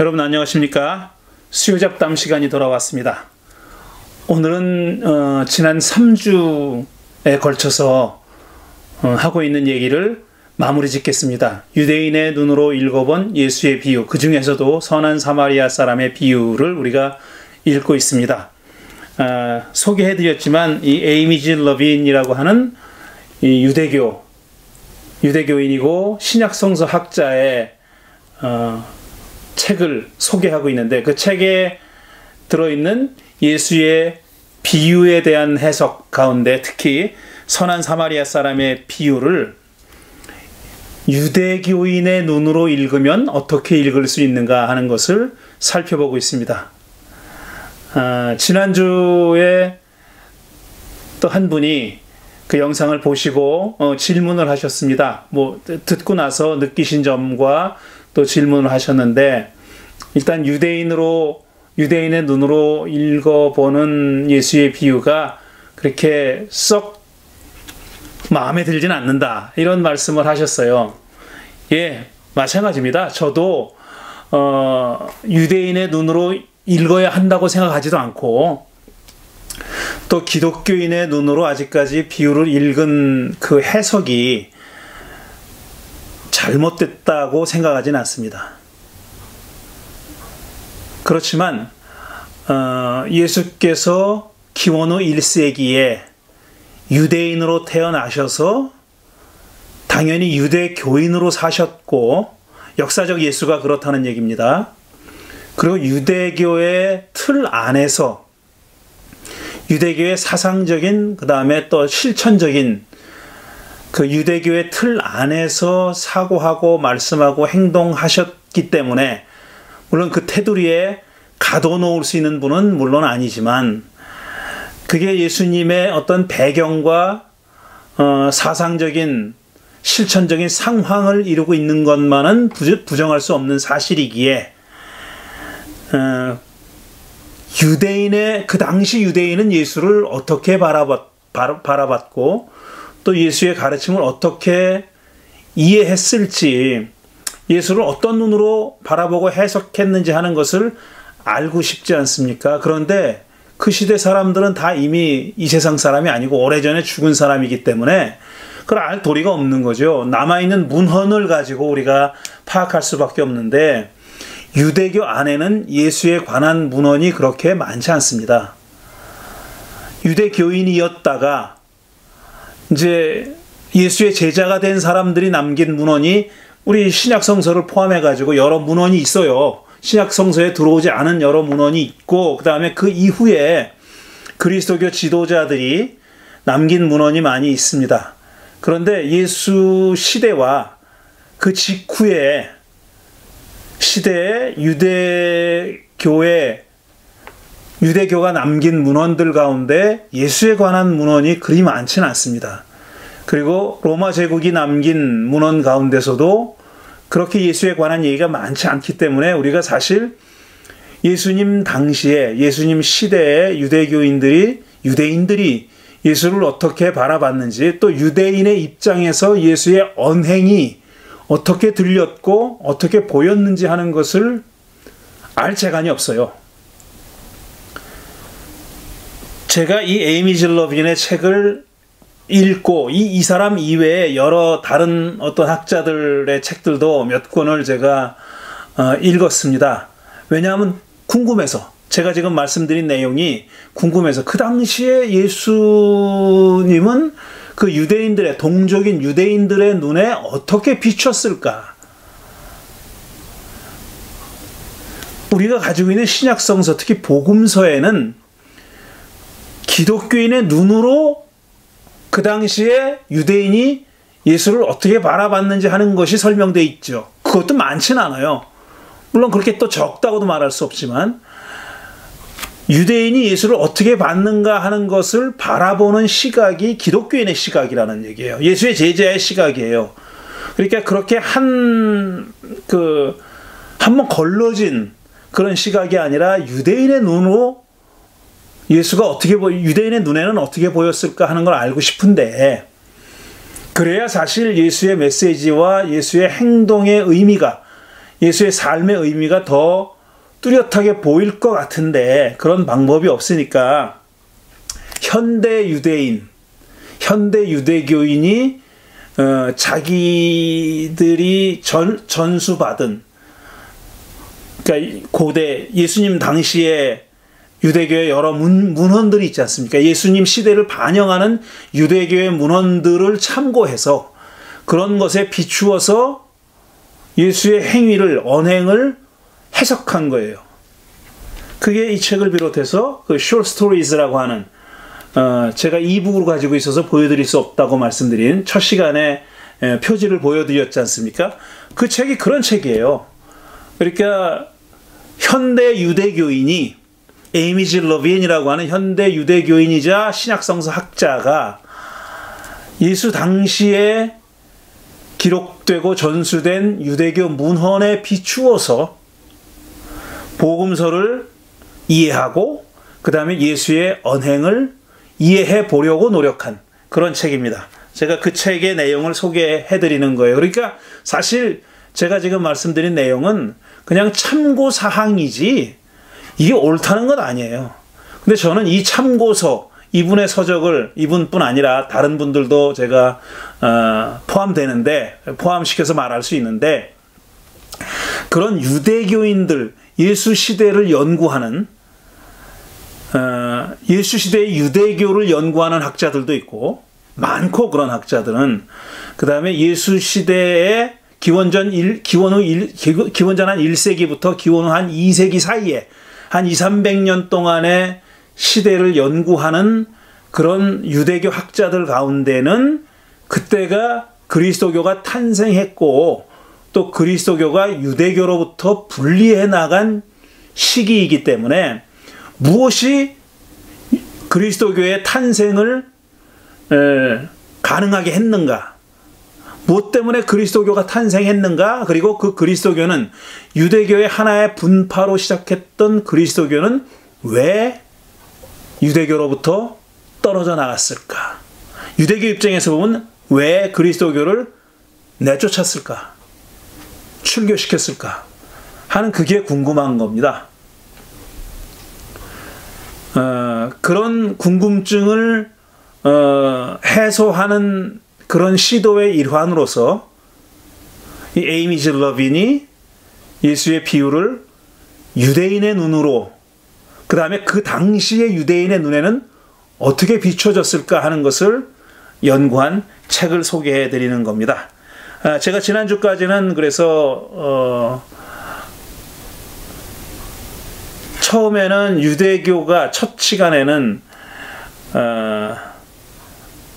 여러분 안녕하십니까? 수요잡담 시간이 돌아왔습니다. 오늘은 지난 3주에 걸쳐서 하고 있는 얘기를 마무리 짓겠습니다. 유대인의 눈으로 읽어본 예수의 비유, 그 중에서도 선한 사마리아 사람의 비유를 우리가 읽고 있습니다. 소개해드렸지만 이 에이미지 러빈이라고 하는 이 유대교인이고 신약성서 학자의 책을 소개하고 있는데, 그 책에 들어있는 예수의 비유에 대한 해석 가운데 특히 선한 사마리아 사람의 비유를 유대교인의 눈으로 읽으면 어떻게 읽을 수 있는가 하는 것을 살펴보고 있습니다. 지난주에 또 한 분이 그 영상을 보시고 질문을 하셨습니다. 듣고 나서 느끼신 점과 또 질문을 하셨는데, 일단 유대인의 눈으로 읽어보는 예수의 비유가 그렇게 썩 마음에 들진 않는다, 이런 말씀을 하셨어요. 예, 마찬가지입니다. 저도 유대인의 눈으로 읽어야 한다고 생각하지도 않고, 또 기독교인의 눈으로 아직까지 비유를 읽은 그 해석이 잘못됐다고 생각하지는 않습니다. 그렇지만 예수께서 기원후 1세기에 유대인으로 태어나셔서 당연히 유대교인으로 사셨고, 역사적 예수가 그렇다는 얘기입니다. 그리고 유대교의 틀 안에서 유대교의 사상적인, 그 다음에 또 실천적인 그 유대교의 틀 안에서 사고하고 말씀하고 행동하셨기 때문에, 물론 그 테두리에 가둬놓을 수 있는 분은 물론 아니지만, 그게 예수님의 어떤 배경과 사상적인 실천적인 상황을 이루고 있는 것만은 부정할 수 없는 사실이기에, 그 당시 유대인은 예수를 어떻게 바라봤고 또 예수의 가르침을 어떻게 이해했을지, 예수를 어떤 눈으로 바라보고 해석했는지 하는 것을 알고 싶지 않습니까? 그런데 그 시대 사람들은 다 이미 이 세상 사람이 아니고 오래전에 죽은 사람이기 때문에 그걸 알 도리가 없는 거죠. 남아있는 문헌을 가지고 우리가 파악할 수밖에 없는데, 유대교 안에는 예수에 관한 문헌이 그렇게 많지 않습니다. 유대교인이었다가 이제 예수의 제자가 된 사람들이 남긴 문헌이 우리 신약성서를 포함해가지고 여러 문헌이 있어요. 신약성서에 들어오지 않은 여러 문헌이 있고, 그 다음에 그 이후에 그리스도교 지도자들이 남긴 문헌이 많이 있습니다. 그런데 예수 시대와 그 직후의 시대에 유대교가 남긴 문헌들 가운데 예수에 관한 문헌이 그리 많지는 않습니다. 그리고 로마 제국이 남긴 문헌 가운데서도 그렇게 예수에 관한 얘기가 많지 않기 때문에 우리가 사실 예수님 당시에, 예수님 시대에 유대인들이 예수를 어떻게 바라봤는지, 또 유대인의 입장에서 예수의 언행이 어떻게 들렸고 어떻게 보였는지 하는 것을 알 재간이 없어요. 제가 이 에이미지 러빈의 책을 읽고 이 사람 이외에 여러 다른 어떤 학자들의 책들도 몇 권을 제가 읽었습니다. 왜냐하면 궁금해서, 제가 지금 말씀드린 내용이 궁금해서, 그 당시에 예수님은 그 유대인들의, 동족인 유대인들의 눈에 어떻게 비쳤을까? 우리가 가지고 있는 신약성서, 특히 복음서에는 기독교인의 눈으로 그 당시에 유대인이 예수를 어떻게 바라봤는지 하는 것이 설명되어 있죠. 그것도 많지는 않아요. 물론 그렇게 또 적다고도 말할 수 없지만, 유대인이 예수를 어떻게 봤는가 하는 것을 바라보는 시각이 기독교인의 시각이라는 얘기예요. 예수의 제자의 시각이에요. 그러니까 그렇게 한번 걸러진 그런 시각이 아니라 유대인의 눈으로 유대인의 눈에는 어떻게 보였을까 하는 걸 알고 싶은데, 그래야 사실 예수의 메시지와 예수의 행동의 의미가, 예수의 삶의 의미가 더 뚜렷하게 보일 것 같은데 그런 방법이 없으니까 현대 유대인, 현대 유대교인이 자기들이 전수받은, 그러니까 고대 예수님 당시에 유대교의 여러 문헌들이 있지 않습니까? 예수님 시대를 반영하는 유대교의 문헌들을 참고해서 그런 것에 비추어서 예수의 행위를, 언행을 해석한 거예요. 그게 이 책을 비롯해서 그 short stories라고 하는, 제가 이북으로 가지고 있어서 보여드릴 수 없다고 말씀드린 첫 시간에 표지를 보여드렸지 않습니까? 그 책이 그런 책이에요. 그러니까 현대 유대교인이, 에이미 지 러빈이라고 하는 현대 유대교인이자 신약성서 학자가 예수 당시에 기록되고 전수된 유대교 문헌에 비추어서 복음서를 이해하고 그 다음에 예수의 언행을 이해해 보려고 노력한 그런 책입니다. 제가 그 책의 내용을 소개해 드리는 거예요. 그러니까 사실 제가 지금 말씀드린 내용은 그냥 참고사항이지 이게 옳다는 건 아니에요. 근데 저는 이 참고서, 이분의 서적을, 이분뿐 아니라 다른 분들도 제가 포함시켜서 말할 수 있는데, 그런 유대교인들, 예수 시대를 연구하는, 예수 시대의 유대교를 연구하는 학자들도 있고 많고, 그런 학자들은 그 다음에 예수 시대의 기원전 한 1세기부터 기원 후 한 2세기 사이에 한 200~300년 동안의 시대를 연구하는 그런 유대교 학자들 가운데는 그때가 그리스도교가 탄생했고 또 그리스도교가 유대교로부터 분리해 나간 시기이기 때문에 무엇이 그리스도교의 탄생을 가능하게 했는가, 무엇 때문에 그리스도교가 탄생했는가, 그리고 그 그리스도교는 유대교의 하나의 분파로 시작했던 그리스도교는 왜 유대교로부터 떨어져 나갔을까, 유대교 입장에서 보면 왜 그리스도교를 내쫓았을까, 출교시켰을까 하는 그게 궁금한 겁니다. 그런 궁금증을 해소하는 그런 시도의 일환으로서 이 에이미 지 러빈이 예수의 비유를 유대인의 눈으로, 그 다음에 그 당시의 유대인의 눈에는 어떻게 비춰졌을까 하는 것을 연구한 책을 소개해 드리는 겁니다. 제가 지난주까지는 그래서 처음에는 유대교가 첫 시간에는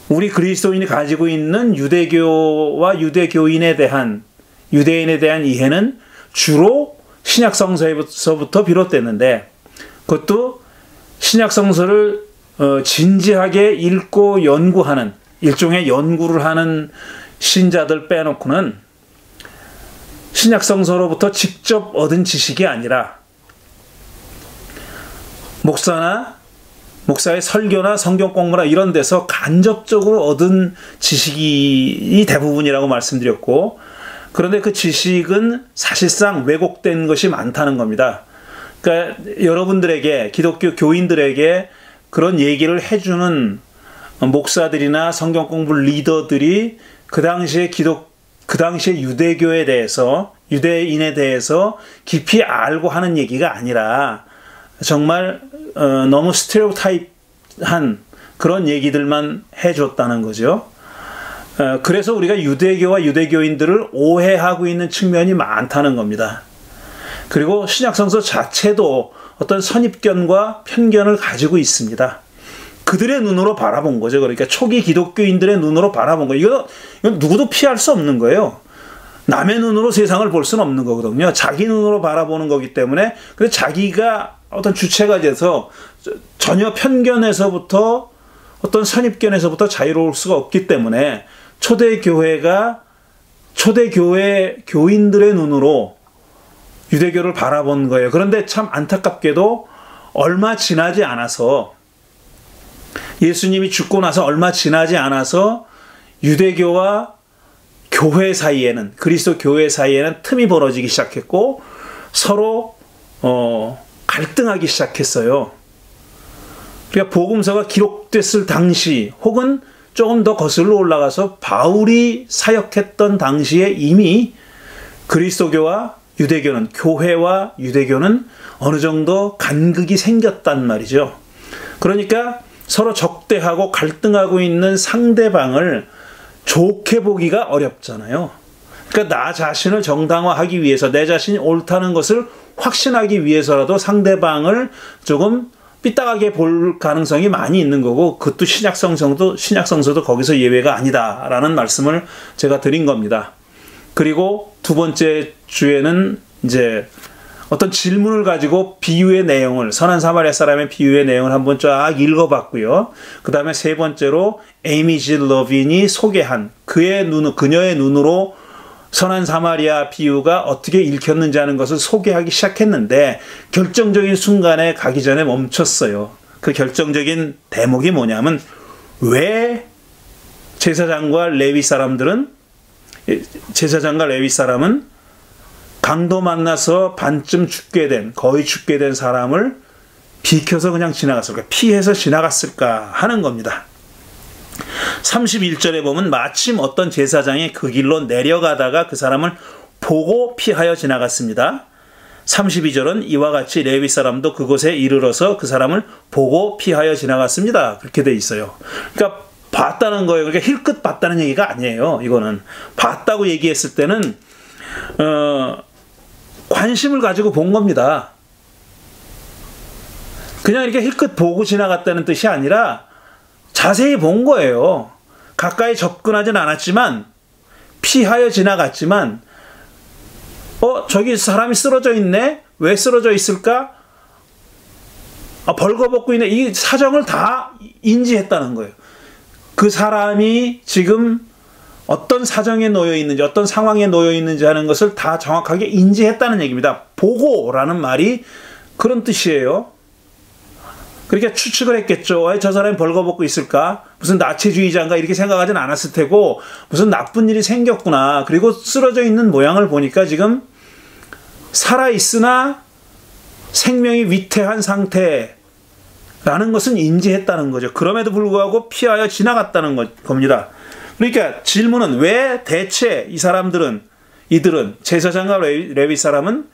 우리 그리스도인이 가지고 있는 유대교와 유대인에 대한 이해는 주로 신약성서에서부터 비롯됐는데, 그것도 신약성서를 진지하게 읽고 연구하는, 일종의 연구를 하는 신자들 빼놓고는 신약성서로부터 직접 얻은 지식이 아니라 목사의 설교나 성경 공부나 이런 데서 간접적으로 얻은 지식이 대부분이라고 말씀드렸고, 그런데 그 지식은 사실상 왜곡된 것이 많다는 겁니다. 그러니까 여러분들에게, 기독교 교인들에게 그런 얘기를 해주는 목사들이나 성경 공부 리더들이 그 당시에 유대교에 대해서, 유대인에 대해서 깊이 알고 하는 얘기가 아니라 정말 너무 스테레오타입한 그런 얘기들만 해줬다는 거죠. 그래서 우리가 유대교와 유대교인들을 오해하고 있는 측면이 많다는 겁니다. 그리고 신약성서 자체도 어떤 선입견과 편견을 가지고 있습니다. 그들의 눈으로 바라본 거죠. 그러니까 초기 기독교인들의 눈으로 바라본 거예요. 이건 누구도 피할 수 없는 거예요. 남의 눈으로 세상을 볼 수는 없는 거거든요. 자기 눈으로 바라보는 거기 때문에, 그래서 자기가 어떤 주체가 돼서 전혀 편견에서부터 어떤 선입견에서부터 자유로울 수가 없기 때문에 초대교회 교인들의 눈으로 유대교를 바라본 거예요. 그런데 참 안타깝게도 얼마 지나지 않아서, 예수님이 죽고 나서 얼마 지나지 않아서 유대교와 교회 사이에는, 그리스도 교회 사이에는 틈이 벌어지기 시작했고 서로 갈등하기 시작했어요. 그러니까 복음서가 기록됐을 당시 혹은 조금 더 거슬러 올라가서 바울이 사역했던 당시에 이미 그리스도교와 유대교는, 교회와 유대교는 어느 정도 간극이 생겼단 말이죠. 그러니까 서로 적대하고 갈등하고 있는 상대방을 좋게 보기가 어렵잖아요. 그러니까 나 자신을 정당화하기 위해서, 내 자신이 옳다는 것을 확신하기 위해서라도 상대방을 조금 삐딱하게 볼 가능성이 많이 있는 거고, 그것도 신약성서도 거기서 예외가 아니다라는 말씀을 제가 드린 겁니다. 그리고 두 번째 주에는 이제 어떤 질문을 가지고 비유의 내용을, 선한 사마리아 사람의 비유의 내용을 한번 쫙 읽어봤고요. 그 다음에 세 번째로 에이미 질 러빈이 소개한 그녀의 눈으로 선한 사마리아 비유가 어떻게 읽혔는지 하는 것을 소개하기 시작했는데, 결정적인 순간에 가기 전에 멈췄어요. 그 결정적인 대목이 뭐냐면, 왜 제사장과 레위 사람은 강도 만나서 반쯤 거의 죽게 된 사람을 비켜서 그냥 지나갔을까, 피해서 지나갔을까 하는 겁니다. 31절에 보면 마침 어떤 제사장이 그 길로 내려가다가 그 사람을 보고 피하여 지나갔습니다. 32절은 이와 같이 레위 사람도 그곳에 이르러서 그 사람을 보고 피하여 지나갔습니다. 그렇게 돼 있어요. 그러니까 봤다는 거예요. 그러니까 힐끗 봤다는 얘기가 아니에요. 이거는 봤다고 얘기했을 때는 관심을 가지고 본 겁니다. 그냥 이렇게 힐끗 보고 지나갔다는 뜻이 아니라 자세히 본 거예요. 가까이 접근하진 않았지만, 피하여 지나갔지만, 저기 사람이 쓰러져 있네? 왜 쓰러져 있을까? 벌거벗고 있네. 이 사정을 다 인지했다는 거예요. 그 사람이 지금 어떤 사정에 놓여 있는지, 어떤 상황에 놓여 있는지 하는 것을 다 정확하게 인지했다는 얘기입니다. 보고라는 말이 그런 뜻이에요. 그러니까 추측을 했겠죠. 왜 저 사람이 벌거벗고 있을까? 무슨 나치주의자인가? 이렇게 생각하진 않았을 테고, 무슨 나쁜 일이 생겼구나. 그리고 쓰러져 있는 모양을 보니까 지금 살아있으나 생명이 위태한 상태라는 것은 인지했다는 거죠. 그럼에도 불구하고 피하여 지나갔다는 겁니다. 그러니까 질문은, 왜 대체 이들은 제사장과 레위 사람은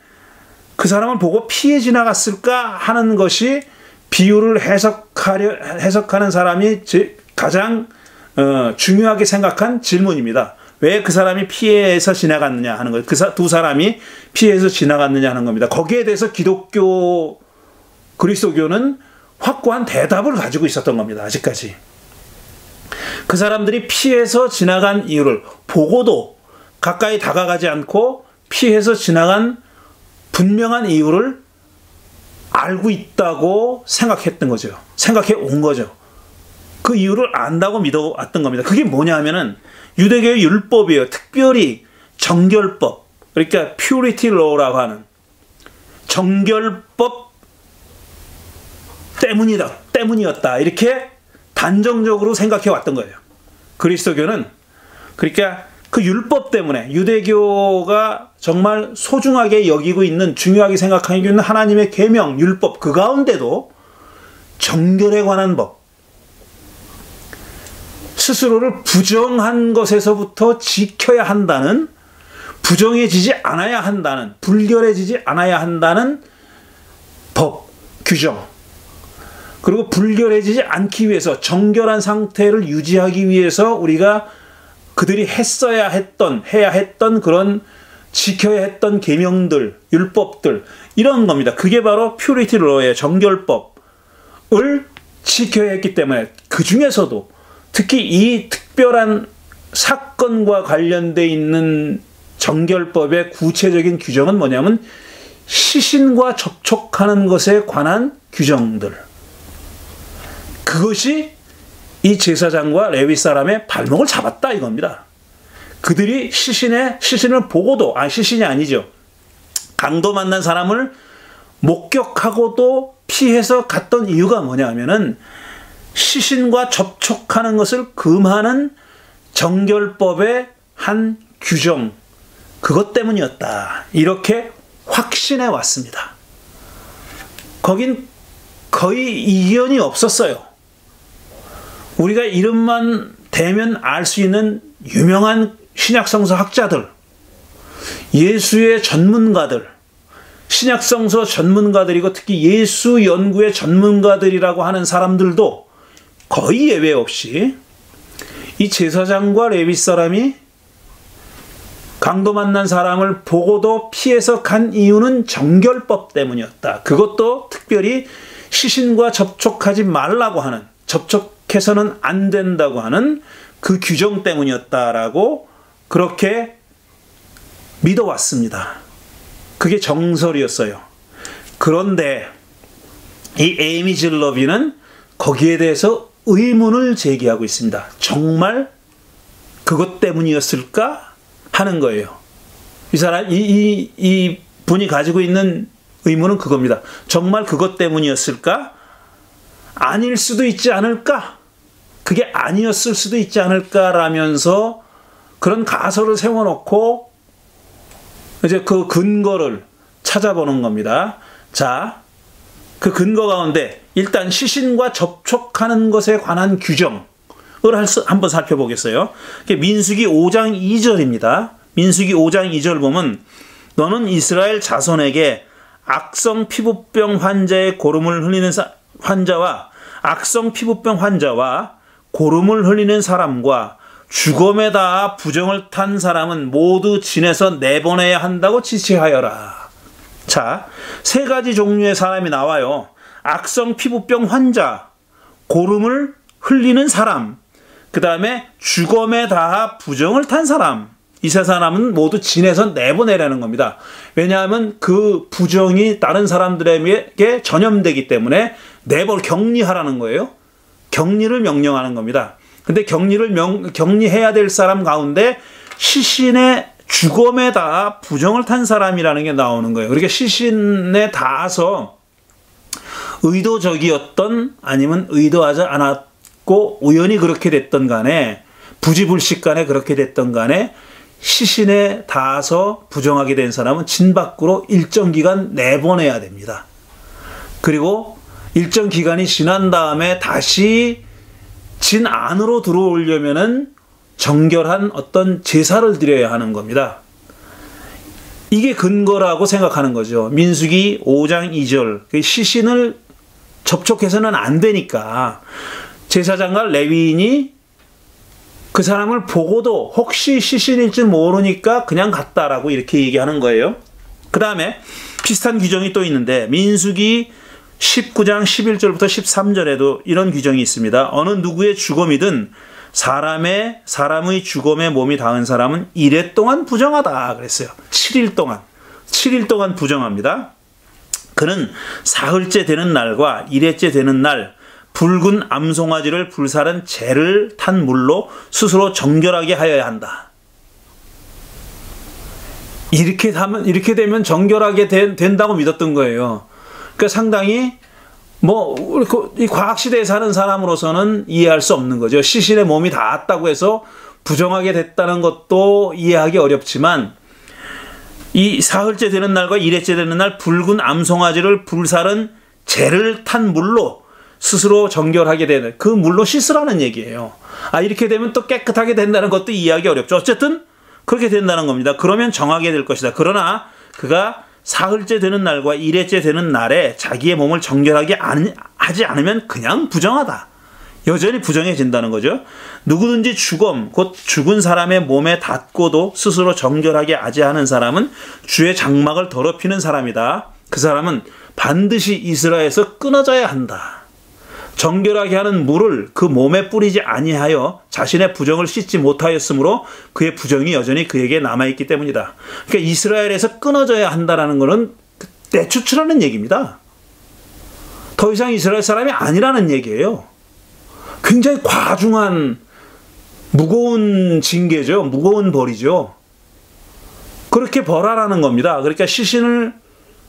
그 사람을 보고 피해 지나갔을까 하는 것이 비유를 해석하는 사람이 가장 중요하게 생각한 질문입니다. 왜 그 사람이 피해서 지나갔느냐 하는 거예요. 그 두 사람이 피해서 지나갔느냐 하는 겁니다. 거기에 대해서 그리스도교는 확고한 대답을 가지고 있었던 겁니다. 아직까지. 그 사람들이 피해서 지나간 이유를, 보고도 가까이 다가가지 않고 피해서 지나간 분명한 이유를 알고 있다고 생각했던 거죠. 생각해 온 거죠. 그 이유를 안다고 믿어왔던 겁니다. 그게 뭐냐 하면은 유대교의 율법이에요. 특별히 정결법, 그러니까 purity law라고 하는 정결법 때문이었다. 이렇게 단정적으로 생각해 왔던 거예요. 그리스도교는 그러니까 그 율법 때문에, 유대교가 정말 소중하게 여기고 있는, 중요하게 생각하고 있는 하나님의 계명, 율법, 그 가운데도 정결에 관한 법, 스스로를 부정한 것에서부터 지켜야 한다는, 부정해지지 않아야 한다는, 불결해지지 않아야 한다는 법, 규정, 그리고 불결해지지 않기 위해서, 정결한 상태를 유지하기 위해서 우리가 그들이 해야 했던 그런 지켜야 했던 계명들, 율법들, 이런 겁니다. 그게 바로 퓨리티 로의 정결법을 지켜야 했기 때문에, 그 중에서도 특히 이 특별한 사건과 관련돼 있는 정결법의 구체적인 규정은 뭐냐면 시신과 접촉하는 것에 관한 규정들. 그것이 이 제사장과 레위 사람의 발목을 잡았다 이겁니다. 그들이 시신을 보고도, 시신이 아니죠. 강도 만난 사람을 목격하고도 피해서 갔던 이유가 뭐냐 하면은 시신과 접촉하는 것을 금하는 정결법의 한 규정, 그것 때문이었다. 이렇게 확신해 왔습니다. 거긴 거의 이견이 없었어요. 우리가 이름만 대면 알 수 있는 유명한 신약성서 학자들, 예수의 전문가들, 신약성서 전문가들이고 특히 예수 연구의 전문가들이라고 하는 사람들도 거의 예외 없이 이 제사장과 레위 사람이 강도 만난 사람을 보고도 피해서 간 이유는 정결법 때문이었다. 그것도 특별히 시신과 접촉하지 말라고 하는, 접촉해서는 안 된다고 하는 그 규정 때문이었다라고 그렇게 믿어왔습니다. 그게 정설이었어요. 그런데 이 에이미 질러비는 거기에 대해서 의문을 제기하고 있습니다. 정말 그것 때문이었을까 하는 거예요. 이 분이 가지고 있는 의문은 그겁니다. 정말 그것 때문이었을까? 아닐 수도 있지 않을까? 그게 아니었을 수도 있지 않을까라면서 그런 가설을 세워놓고 이제 그 근거를 찾아보는 겁니다. 자, 그 근거 가운데 일단 시신과 접촉하는 것에 관한 규정을 한번 살펴보겠어요. 민수기 5장 2절입니다. 민수기 5장 2절 보면 너는 이스라엘 자손에게 악성 피부병 환자의 고름을 흘리는 환자와 악성 피부병 환자와 고름을 흘리는 사람과 죽음에 닿아 부정을 탄 사람은 모두 진에서 내보내야 한다고 지시하여라. 자, 세 가지 종류의 사람이 나와요. 악성 피부병 환자, 고름을 흘리는 사람, 그 다음에 죽음에 닿아 부정을 탄 사람. 이 세 사람은 모두 진에서 내보내라는 겁니다. 왜냐하면 그 부정이 다른 사람들에게 전염되기 때문에 격리하라는 거예요. 격리를 명령하는 겁니다. 근데 격리해야 될 사람 가운데 시신의 죽음에 닿아 부정을 탄 사람이라는 게 나오는 거예요. 그러니까 시신에 닿아서 의도적이었던 아니면 의도하지 않았고 우연히 그렇게 됐던 간에 부지불식 간에 그렇게 됐던 간에 시신에 닿아서 부정하게 된 사람은 진 밖으로 일정 기간 내보내야 됩니다. 그리고 일정 기간이 지난 다음에 다시 진 안으로 들어오려면은 정결한 어떤 제사를 드려야 하는 겁니다. 이게 근거라고 생각하는 거죠. 민수기 5장 2절. 시신을 접촉해서는 안 되니까 제사장과 레위인이 그 사람을 보고도 혹시 시신일 줄 모르니까 그냥 갔다라고 이렇게 얘기하는 거예요. 그 다음에 비슷한 규정이 또 있는데 민수기 19장 11절부터 13절에도 이런 규정이 있습니다. 어느 누구의 죽음이든 사람의 죽음에 몸이 닿은 사람은 이래 동안 부정하다 그랬어요. 7일 동안 부정합니다. 그는 사흘째 되는 날과 일회째 되는 날 붉은 암송아지를 불사른 재를 탄 물로 스스로 정결하게 하여야 한다. 이렇게 되면 정결하게 된다고 믿었던 거예요. 그러니까 상당히 이 과학 시대에 사는 사람으로서는 이해할 수 없는 거죠. 시신의 몸이 닿았다고 해서 부정하게 됐다는 것도 이해하기 어렵지만 이 사흘째 되는 날과 일회째 되는 날 붉은 암송아지를 불사른 재를 탄 물로 스스로 정결하게 되는 그 물로 씻으라는 얘기예요. 이렇게 되면 또 깨끗하게 된다는 것도 이해하기 어렵죠. 어쨌든 그렇게 된다는 겁니다. 그러면 정하게 될 것이다. 그러나 그가 사흘째 되는 날과 일회째 되는 날에 자기의 몸을 정결하게 하지 않으면 그냥 부정하다. 여전히 부정해진다는 거죠. 누구든지 곧 죽은 사람의 몸에 닿고도 스스로 정결하게 하지 않은 사람은 주의 장막을 더럽히는 사람이다. 그 사람은 반드시 이스라엘에서 끊어져야 한다. 정결하게 하는 물을 그 몸에 뿌리지 아니하여 자신의 부정을 씻지 못하였으므로 그의 부정이 여전히 그에게 남아있기 때문이다. 그러니까 이스라엘에서 끊어져야 한다는 것은 내추출하는 얘기입니다. 더 이상 이스라엘 사람이 아니라는 얘기예요. 굉장히 과중한 무거운 징계죠. 무거운 벌이죠. 그렇게 벌하라는 겁니다. 그러니까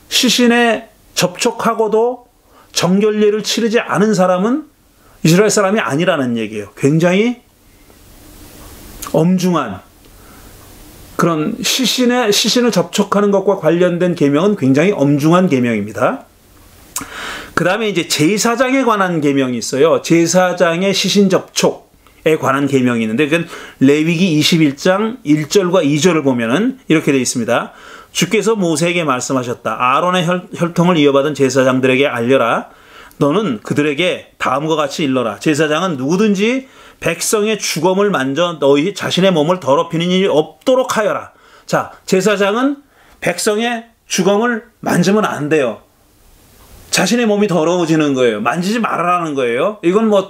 시신에 접촉하고도 정결례를 치르지 않은 사람은 이스라엘 사람이 아니라는 얘기예요. 굉장히 엄중한 그런 시신을 접촉하는 것과 관련된 계명은 굉장히 엄중한 계명입니다. 그 다음에 이제 제사장에 관한 계명이 있어요. 제사장의 시신 접촉에 관한 계명이 있는데, 그건 레위기 21장 1절과 2절을 보면은 이렇게 되어 있습니다. 주께서 모세에게 말씀하셨다. 아론의 혈통을 이어받은 제사장들에게 알려라. 너는 그들에게 다음과 같이 일러라. 제사장은 누구든지 백성의 주검을 만져 너희 자신의 몸을 더럽히는 일이 없도록 하여라. 자, 제사장은 백성의 주검을 만지면 안 돼요. 자신의 몸이 더러워지는 거예요. 만지지 말아라는 거예요. 이건 뭐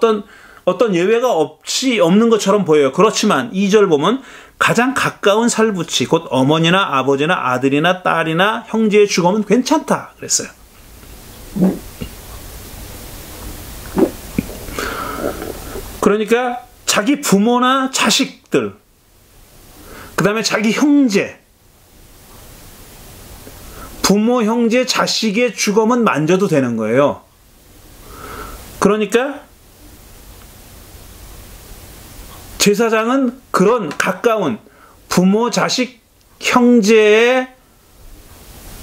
어떤 예외가 없는 것처럼 보여요. 그렇지만 2절 보면 가장 가까운 살붙이 곧 어머니나 아버지나 아들이나 딸이나 형제의 주검은 괜찮다 그랬어요. 그러니까 자기 부모나 자식들, 그 다음에 자기 형제, 부모, 형제, 자식의 주검은 만져도 되는 거예요. 그러니까 제사장은 그런 가까운 부모, 자식, 형제의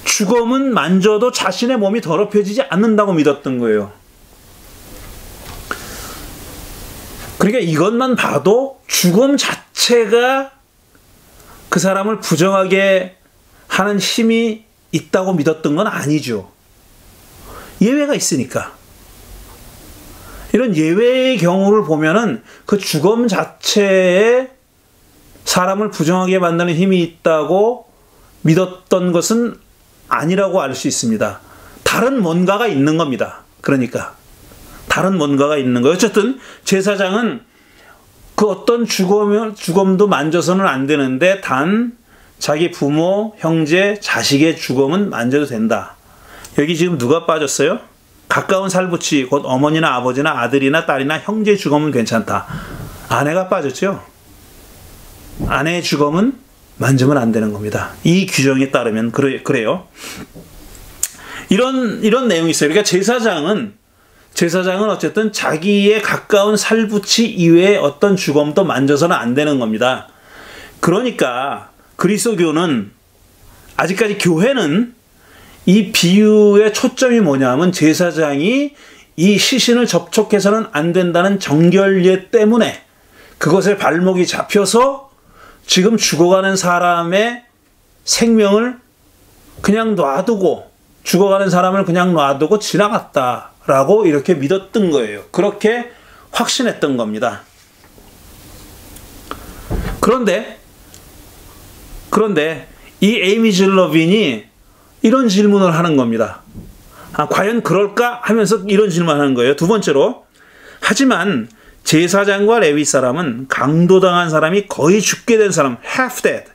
주검은 만져도 자신의 몸이 더럽혀지지 않는다고 믿었던 거예요. 그러니까 이것만 봐도 주검 자체가 그 사람을 부정하게 하는 힘이 있다고 믿었던 건 아니죠. 예외가 있으니까. 이런 예외의 경우를 보면은 그 주검 자체에 사람을 부정하게 만드는 힘이 있다고 믿었던 것은 아니라고 알 수 있습니다. 다른 뭔가가 있는 겁니다. 그러니까 다른 뭔가가 있는 거예요. 어쨌든 제사장은 그 어떤 주검도 만져서는 안 되는데 단 자기 부모, 형제, 자식의 주검은 만져도 된다. 여기 지금 누가 빠졌어요? 가까운 살붙이 곧 어머니나 아버지나 아들이나 딸이나 형제의 주검은 괜찮다. 아내가 빠졌죠. 아내의 주검은 만지면 안 되는 겁니다. 이 규정에 따르면 그래요. 이런 내용이 있어요. 그러니까 제사장은 어쨌든 자기의 가까운 살붙이 이외에 어떤 주검도 만져서는 안 되는 겁니다. 그러니까 그리스도교는, 아직까지 교회는 이 비유의 초점이 뭐냐면 제사장이 이 시신을 접촉해서는 안 된다는 정결례 때문에 그것에 발목이 잡혀서 지금 죽어가는 사람의 생명을 그냥 놔두고, 죽어가는 사람을 그냥 놔두고 지나갔다라고 이렇게 믿었던 거예요. 그렇게 확신했던 겁니다. 그런데 이 에이미 질러빈이 이런 질문을 하는 겁니다. 과연 그럴까 하면서 이런 질문을 하는 거예요. 두 번째로, 하지만 제사장과 레위 사람은 강도당한 사람이 거의 죽게 된 사람, half dead,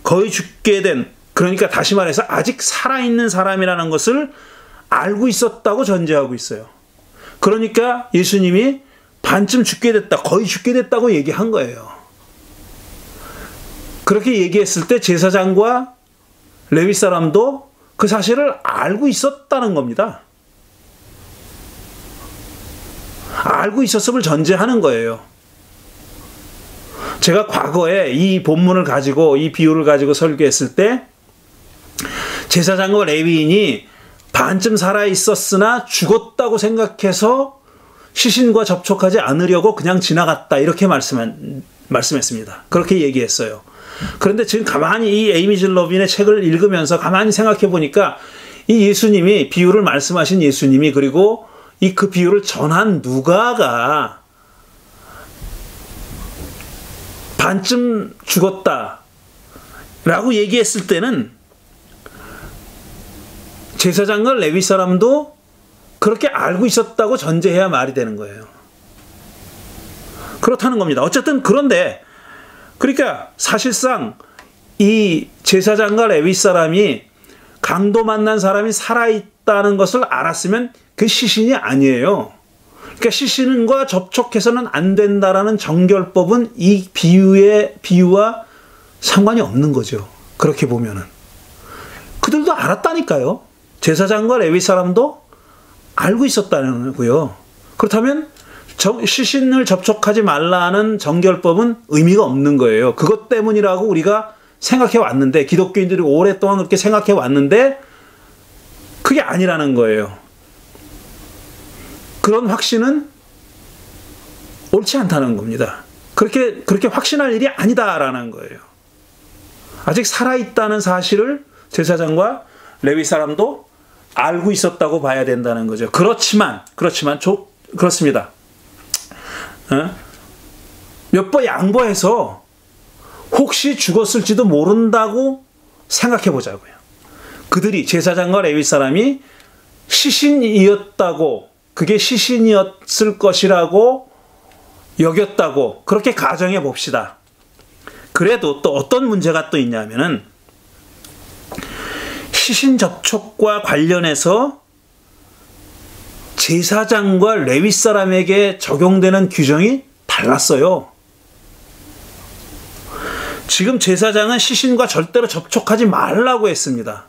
거의 죽게 된, 그러니까 다시 말해서 아직 살아있는 사람이라는 것을 알고 있었다고 전제하고 있어요. 그러니까 예수님이 반쯤 죽게 됐다, 거의 죽게 됐다고 얘기한 거예요. 그렇게 얘기했을 때 제사장과 레위 사람도 그 사실을 알고 있었다는 겁니다. 알고 있었음을 전제하는 거예요. 제가 과거에 이 본문을 가지고, 이 비유를 가지고 설교했을 때 제사장과 레위인이 반쯤 살아있었으나 죽었다고 생각해서 시신과 접촉하지 않으려고 그냥 지나갔다, 이렇게 말씀했습니다. 그렇게 얘기했어요. 그런데 지금 가만히 이 에이미 질러빈의 책을 읽으면서 가만히 생각해 보니까 이 예수님이, 비유를 말씀하신 예수님이, 그리고 그 비유를 전한 누가가 반쯤 죽었다라고 얘기했을 때는 제사장과 레위 사람도 그렇게 알고 있었다고 전제해야 말이 되는 거예요. 그렇다는 겁니다. 어쨌든 그런데, 그러니까 사실상 이 제사장과 레위 사람이 강도 만난 사람이 살아있다는 것을 알았으면 그 시신이 아니에요. 그러니까 시신과 접촉해서는 안 된다라는 정결법은 이 비유와 상관이 없는 거죠. 그렇게 보면은. 그들도 알았다니까요. 제사장과 레위 사람도 알고 있었다는 거고요. 그렇다면 시신을 접촉하지 말라는 정결법은 의미가 없는 거예요. 그것 때문이라고 우리가 생각해 왔는데, 기독교인들이 오랫동안 그렇게 생각해 왔는데 그게 아니라는 거예요. 그런 확신은 옳지 않다는 겁니다. 그렇게 확신할 일이 아니다라는 거예요. 아직 살아있다는 사실을 제사장과 레위 사람도 알고 있었다고 봐야 된다는 거죠. 그렇습니다. 몇 번 양보해서 혹시 죽었을지도 모른다고 생각해 보자고요. 그들이, 제사장과 레위 사람이 시신이었다고, 그게 시신이었을 것이라고 여겼다고 그렇게 가정해 봅시다. 그래도 또 어떤 문제가 또 있냐면은, 시신 접촉과 관련해서 제사장과 레위 사람에게 적용되는 규정이 달랐어요. 지금 제사장은 시신과 절대로 접촉하지 말라고 했습니다.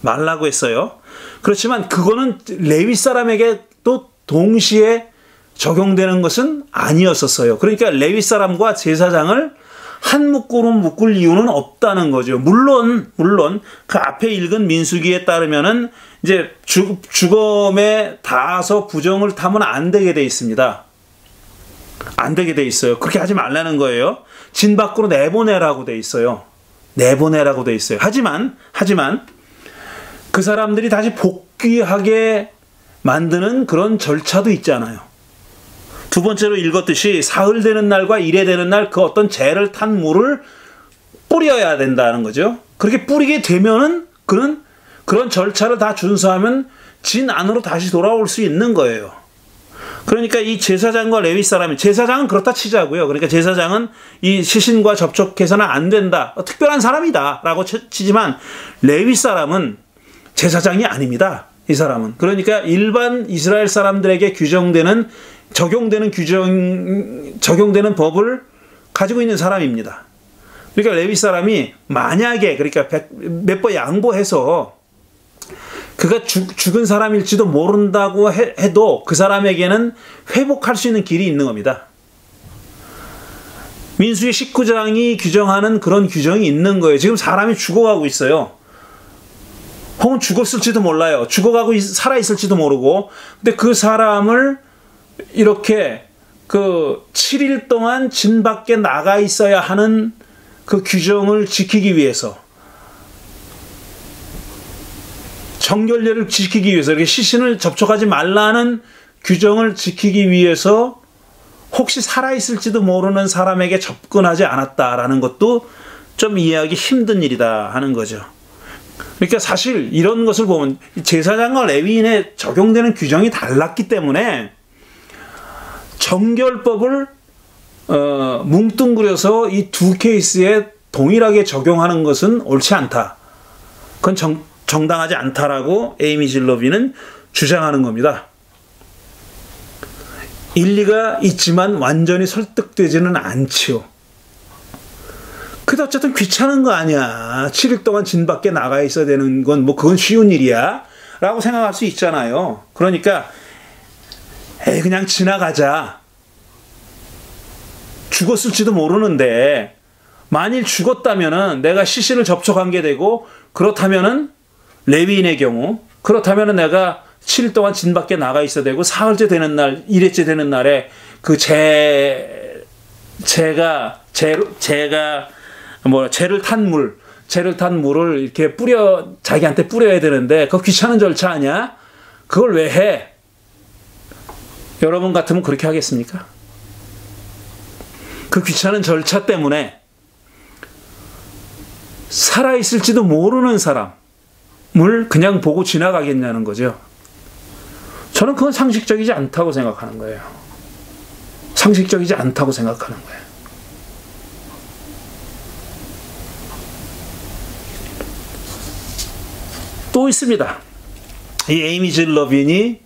말라고 했어요. 그렇지만 그거는 레위 사람에게 또 동시에 적용되는 것은 아니었었어요. 그러니까 레위 사람과 제사장을 한 묶으로 묶을 이유는 없다는 거죠. 물론 그 앞에 읽은 민수기에 따르면은 이제 죽음에 닿아서 부정을 타면 안 되게 돼 있습니다. 안 되게 돼 있어요. 그렇게 하지 말라는 거예요. 진 밖으로 내보내라고 돼 있어요. 내보내라고 돼 있어요. 하지만 그 사람들이 다시 복귀하게 만드는 그런 절차도 있잖아요. 두 번째로 읽었듯이 사흘 되는 날과 일회 되는 날 그 어떤 재를 탄 물을 뿌려야 된다는 거죠. 그렇게 뿌리게 되면은 그런 절차를 다 준수하면 진 안으로 다시 돌아올 수 있는 거예요. 그러니까 이 제사장과 레위 사람이, 제사장은 그렇다 치자고요. 그러니까 제사장은 이 시신과 접촉해서는 안 된다, 특별한 사람이다 라고 치지만, 레위 사람은 제사장이 아닙니다. 이 사람은. 그러니까 일반 이스라엘 사람들에게 적용되는 법을 가지고 있는 사람입니다. 그러니까 레위 사람이 만약에, 그러니까 몇 번 양보해서 그가 죽은 사람일지도 모른다고 해도 그 사람에게는 회복할 수 있는 길이 있는 겁니다. 민수기 19장이 규정하는 그런 규정이 있는 거예요. 지금 사람이 죽어가고 있어요. 혹은 죽었을지도 몰라요. 죽어가고 살아있을지도 모르고. 근데 그 사람을 이렇게 7일 동안 진 밖에 나가 있어야 하는 그 규정을 지키기 위해서, 정결례를 지키기 위해서, 이렇게 시신을 접촉하지 말라는 규정을 지키기 위해서 혹시 살아있을지도 모르는 사람에게 접근하지 않았다라는 것도 좀 이해하기 힘든 일이다 하는 거죠. 그러니까 사실 이런 것을 보면 제사장과 레위인에 적용되는 규정이 달랐기 때문에 정결법을 뭉뚱그려서 이 두 케이스에 동일하게 적용하는 것은 옳지 않다. 그건 정당하지 않다라고 에이미 질러비는 주장하는 겁니다. 일리가 있지만 완전히 설득되지는 않지요. 근데 어쨌든 귀찮은 거 아니야. 7일 동안 진 밖에 나가 있어야 되는 건 그건 쉬운 일이야 라고 생각할 수 있잖아요. 그러니까 그냥 지나가자. 죽었을지도 모르는데 만일 죽었다면은 내가 시신을 접촉한 게 되고, 그렇다면은 레위인의 경우, 그렇다면은 내가 7일 동안 진 밖에 나가 있어야 되고, 사흘째 되는 날, 일회째 되는 날에 그 재를 탄 물을 이렇게 자기한테 뿌려야 되는데, 그거 귀찮은 절차 아니야? 그걸 왜 해? 여러분 같으면 그렇게 하겠습니까? 그 귀찮은 절차 때문에 살아있을지도 모르는 사람을 그냥 보고 지나가겠냐는 거죠. 저는 그건 상식적이지 않다고 생각하는 거예요. 상식적이지 않다고 생각하는 거예요. 또 있습니다. 이 에이미 질러빈이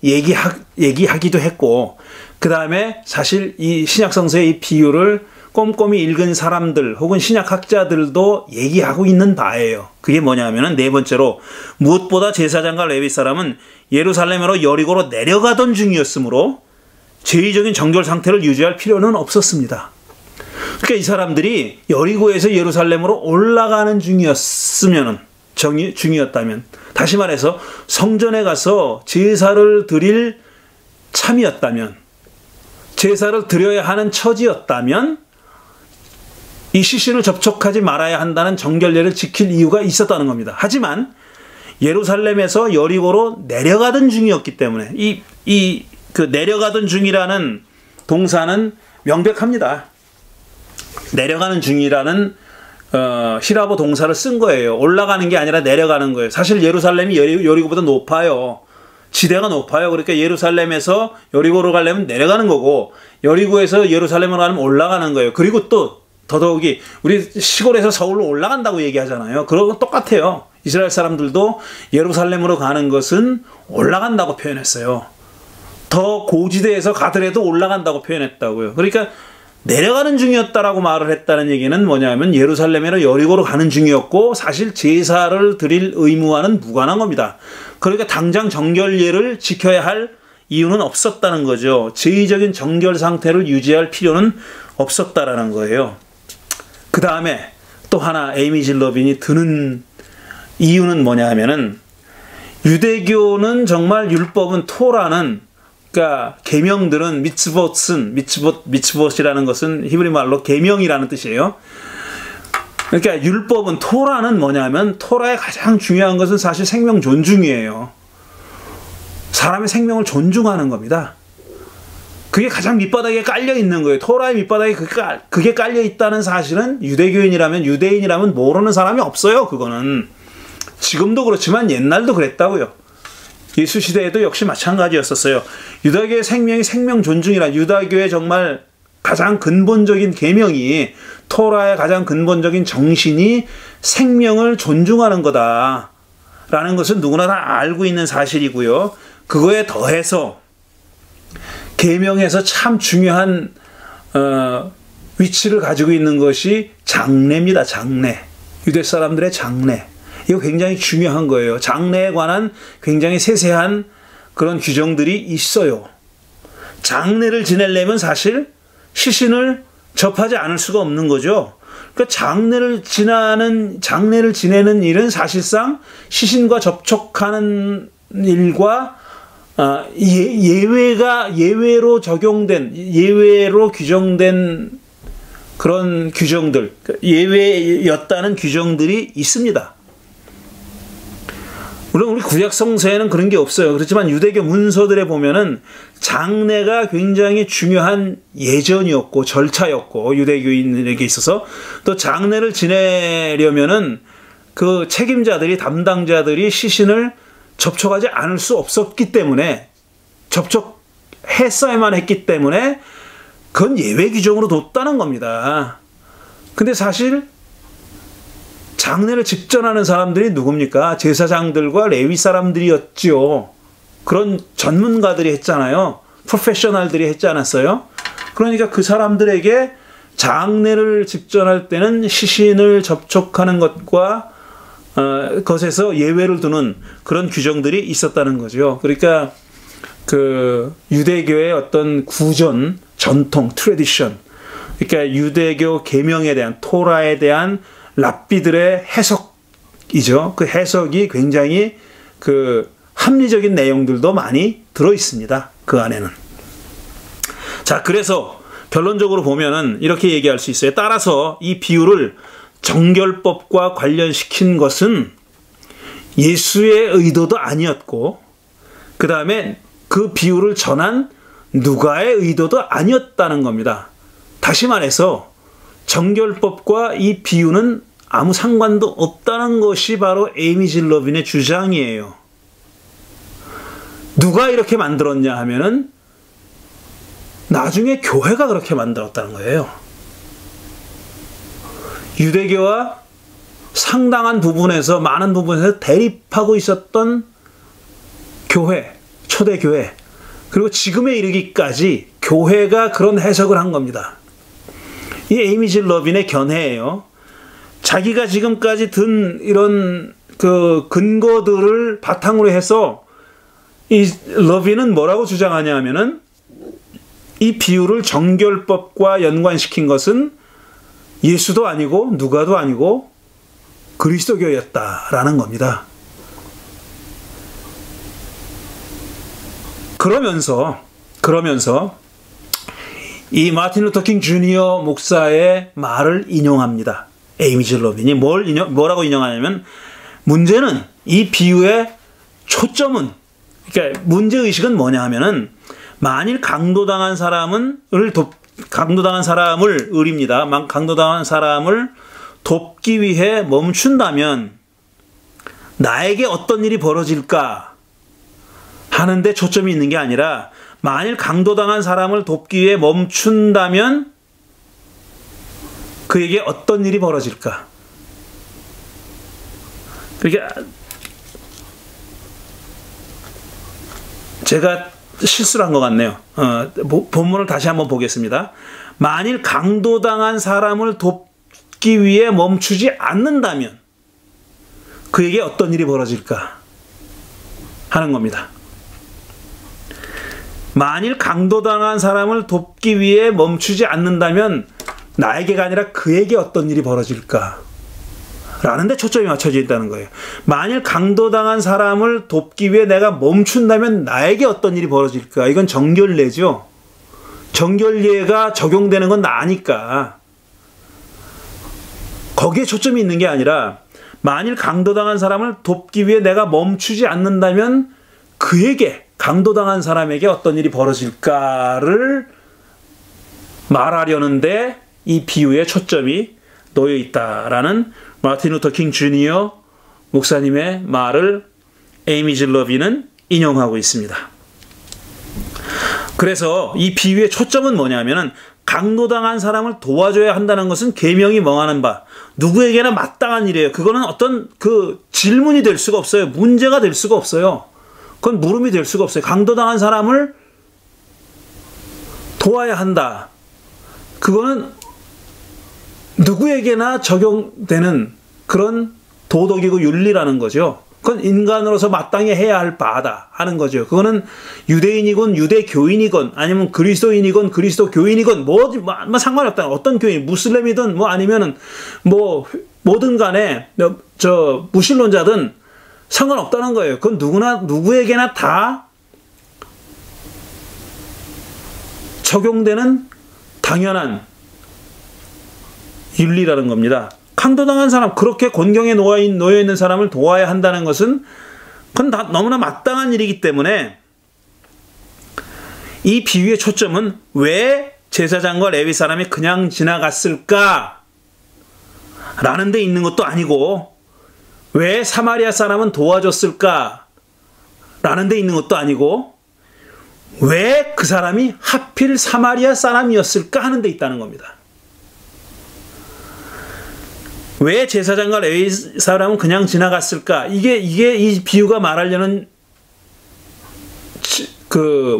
얘기하기도 했고, 그 다음에 사실 이 신약성서의 이 비유를 꼼꼼히 읽은 사람들 혹은 신약학자들도 얘기하고 있는 바예요. 그게 뭐냐면은, 네 번째로, 무엇보다 제사장과 레위 사람은 예루살렘으로 여리고로 내려가던 중이었으므로 죄의적인 정결 상태를 유지할 필요는 없었습니다. 그러니까 이 사람들이 여리고에서 예루살렘으로 올라가는 중이었다면, 다시 말해서 성전에 가서 제사를 드릴 참이었다면, 제사를 드려야 하는 처지였다면 이 시신을 접촉하지 말아야 한다는 정결례를 지킬 이유가 있었다는 겁니다. 하지만 예루살렘에서 여리고로 내려가던 중이었기 때문에 그 내려가던 중이라는 동사는 명백합니다. 내려가는 중이라는 히라보 동사를 쓴 거예요. 올라가는 게 아니라 내려가는 거예요. 사실 예루살렘이 여리고보다 높아요. 지대가 높아요. 그러니까 예루살렘에서 여리고로 가려면 내려가는 거고, 여리고에서 예루살렘으로 가려면 올라가는 거예요. 그리고 또 더더욱이 우리 시골에서 서울로 올라간다고 얘기하잖아요. 그런 건 똑같아요. 이스라엘 사람들도 예루살렘으로 가는 것은 올라간다고 표현했어요. 더 고지대에서 가더라도 올라간다고 표현했다고요. 그러니까 내려가는 중이었다라고 말을 했다는 얘기는 뭐냐면 예루살렘으로 여리고로 가는 중이었고, 사실 제사를 드릴 의무와는 무관한 겁니다. 그러니까 당장 정결례를 지켜야 할 이유는 없었다는 거죠. 제의적인 정결 상태를 유지할 필요는 없었다라는 거예요. 그 다음에 또 하나 에이미 질러빈이 드는 이유는 뭐냐 하면은, 유대교는 정말 율법은, 토라는, 그러니까 계명들은, 미츠봇이라는 것은 히브리 말로 계명이라는 뜻이에요. 그러니까 율법은, 토라는 뭐냐면, 토라의 가장 중요한 것은 사실 생명 존중이에요. 사람의 생명을 존중하는 겁니다. 그게 가장 밑바닥에 깔려 있는 거예요. 토라의 밑바닥에 그게 깔려 있다는 사실은 유대인이라면 모르는 사람이 없어요. 그거는 지금도 그렇지만 옛날도 그랬다고요. 예수 시대에도 역시 마찬가지였었어요. 유다교의 생명이 생명 존중이라, 유다교의 정말 가장 근본적인 계명이, 토라의 가장 근본적인 정신이 생명을 존중하는 거다라는 것은 누구나 다 알고 있는 사실이고요. 그거에 더해서 계명에서 참 중요한 위치를 가지고 있는 것이 장례입니다. 장례. 유대 사람들의 장례. 이거 굉장히 중요한 거예요. 장례에 관한 굉장히 세세한 그런 규정들이 있어요. 장례를 지내려면 사실 시신을 접하지 않을 수가 없는 거죠. 그러니까 장례를 지내는 일은 사실상 시신과 접촉하는 일과 예외로 규정된 그런 규정들, 예외였다는 규정들이 있습니다. 물론 우리 구약 성서에는 그런 게 없어요. 그렇지만 유대교 문서들에 보면은 장례가 굉장히 중요한 예전이었고 절차였고, 유대교인에게 있어서 또 장례를 지내려면은 그 책임자들이, 담당자들이 시신을 접촉하지 않을 수 없었기 때문에, 접촉했어야만 했기 때문에 그건 예외 규정으로 뒀다는 겁니다. 근데 사실 장례를 직전하는 사람들이 누굽니까? 제사장들과 레위 사람들이었지요. 그런 전문가들이 했잖아요. 프로페셔널들이 했지 않았어요? 그러니까 그 사람들에게 장례를 직전할 때는 시신을 접촉하는 것에서 예외를 두는 그런 규정들이 있었다는 거죠. 그러니까 그 유대교의 어떤 구전, 전통, 트래디션, 그러니까 유대교 계명에 대한, 토라에 대한 랍비들의 해석이죠. 그 해석이 굉장히 그 합리적인 내용들도 많이 들어 있습니다. 그 안에는. 자, 그래서 결론적으로 보면은 이렇게 얘기할 수 있어요. 따라서 이 비유를 정결법과 관련시킨 것은 예수의 의도도 아니었고, 그 다음에 그 비유를 전한 누가의 의도도 아니었다는 겁니다. 다시 말해서 정결법과 이 비유는 아무 상관도 없다는 것이 바로 에이미 질러빈의 주장이에요. 누가 이렇게 만들었냐 하면은 나중에 교회가 그렇게 만들었다는 거예요. 유대교와 상당한 부분에서, 많은 부분에서 대립하고 있었던 교회, 초대교회, 그리고 지금에 이르기까지 교회가 그런 해석을 한 겁니다. 이 에이미 질러빈의 견해예요. 자기가 지금까지 든 이런 그 근거들을 바탕으로 해서 이 러빈은 뭐라고 주장하냐 하면은 이 비유를 정결법과 연관시킨 것은 예수도 아니고 누가도 아니고 그리스도교였다라는 겁니다. 그러면서 이 마틴 루터 킹 주니어 목사의 말을 인용합니다. 에이미즈 러빈이 뭐라고 인용하냐면, 문제는 이 비유의 초점은, 그러니까 문제의식은 뭐냐 하면은, 만일 강도당한 사람을 돕기 위해 멈춘다면 나에게 어떤 일이 벌어질까 하는데 초점이 있는 게 아니라, 만일 강도당한 사람을 돕기 위해 멈춘다면 그에게 어떤 일이 벌어질까. 그러니까 제가 실수를 한 것 같네요. 본문을 다시 한번 보겠습니다. 만일 강도당한 사람을 돕기 위해 멈추지 않는다면 그에게 어떤 일이 벌어질까 하는 겁니다. 만일 강도당한 사람을 돕기 위해 멈추지 않는다면 나에게가 아니라 그에게 어떤 일이 벌어질까 라는 데 초점이 맞춰져 있다는 거예요. 만일 강도당한 사람을 돕기 위해 내가 멈춘다면 나에게 어떤 일이 벌어질까. 이건 정결례죠. 정결례가 적용되는 건 나니까. 거기에 초점이 있는 게 아니라, 만일 강도당한 사람을 돕기 위해 내가 멈추지 않는다면 그에게, 강도당한 사람에게 어떤 일이 벌어질까를 말하려는데 이 비유에 초점이 놓여 있다라는 마틴 루터 킹 주니어 목사님의 말을 에이미즈 러빈은 인용하고 있습니다. 그래서 이 비유의 초점은 뭐냐면은, 강도당한 사람을 도와줘야 한다는 것은 계명이 명하는 바, 누구에게나 마땅한 일이에요. 그거는 어떤 질문이 될 수가 없어요. 문제가 될 수가 없어요. 그건 물음이 될 수가 없어요. 강도당한 사람을 도와야 한다. 그거는 누구에게나 적용되는 그런 도덕이고 윤리라는 거죠. 그건 인간으로서 마땅히 해야 할 바다 하는 거죠. 그거는 유대인이건 유대교인이건 아니면 그리스도인이건 그리스도교인이건 뭐 상관이 없다. 어떤 교인, 무슬림이든 아니면은 뭐든 간에 무신론자든 상관없다는 거예요. 그건 누구에게나 다 적용되는 당연한 윤리라는 겁니다. 강도당한 사람, 그렇게 곤경에 놓여 있는 사람을 도와야 한다는 것은 그건 다 너무나 마땅한 일이기 때문에, 이 비유의 초점은 왜 제사장과 레위 사람이 그냥 지나갔을까 라는 데 있는 것도 아니고, 왜 사마리아 사람은 도와줬을까 라는 데 있는 것도 아니고, 왜 그 사람이 하필 사마리아 사람이었을까 하는 데 있다는 겁니다. 왜 제사장과 레위 사람은 그냥 지나갔을까? 이게 이 비유가 말하려는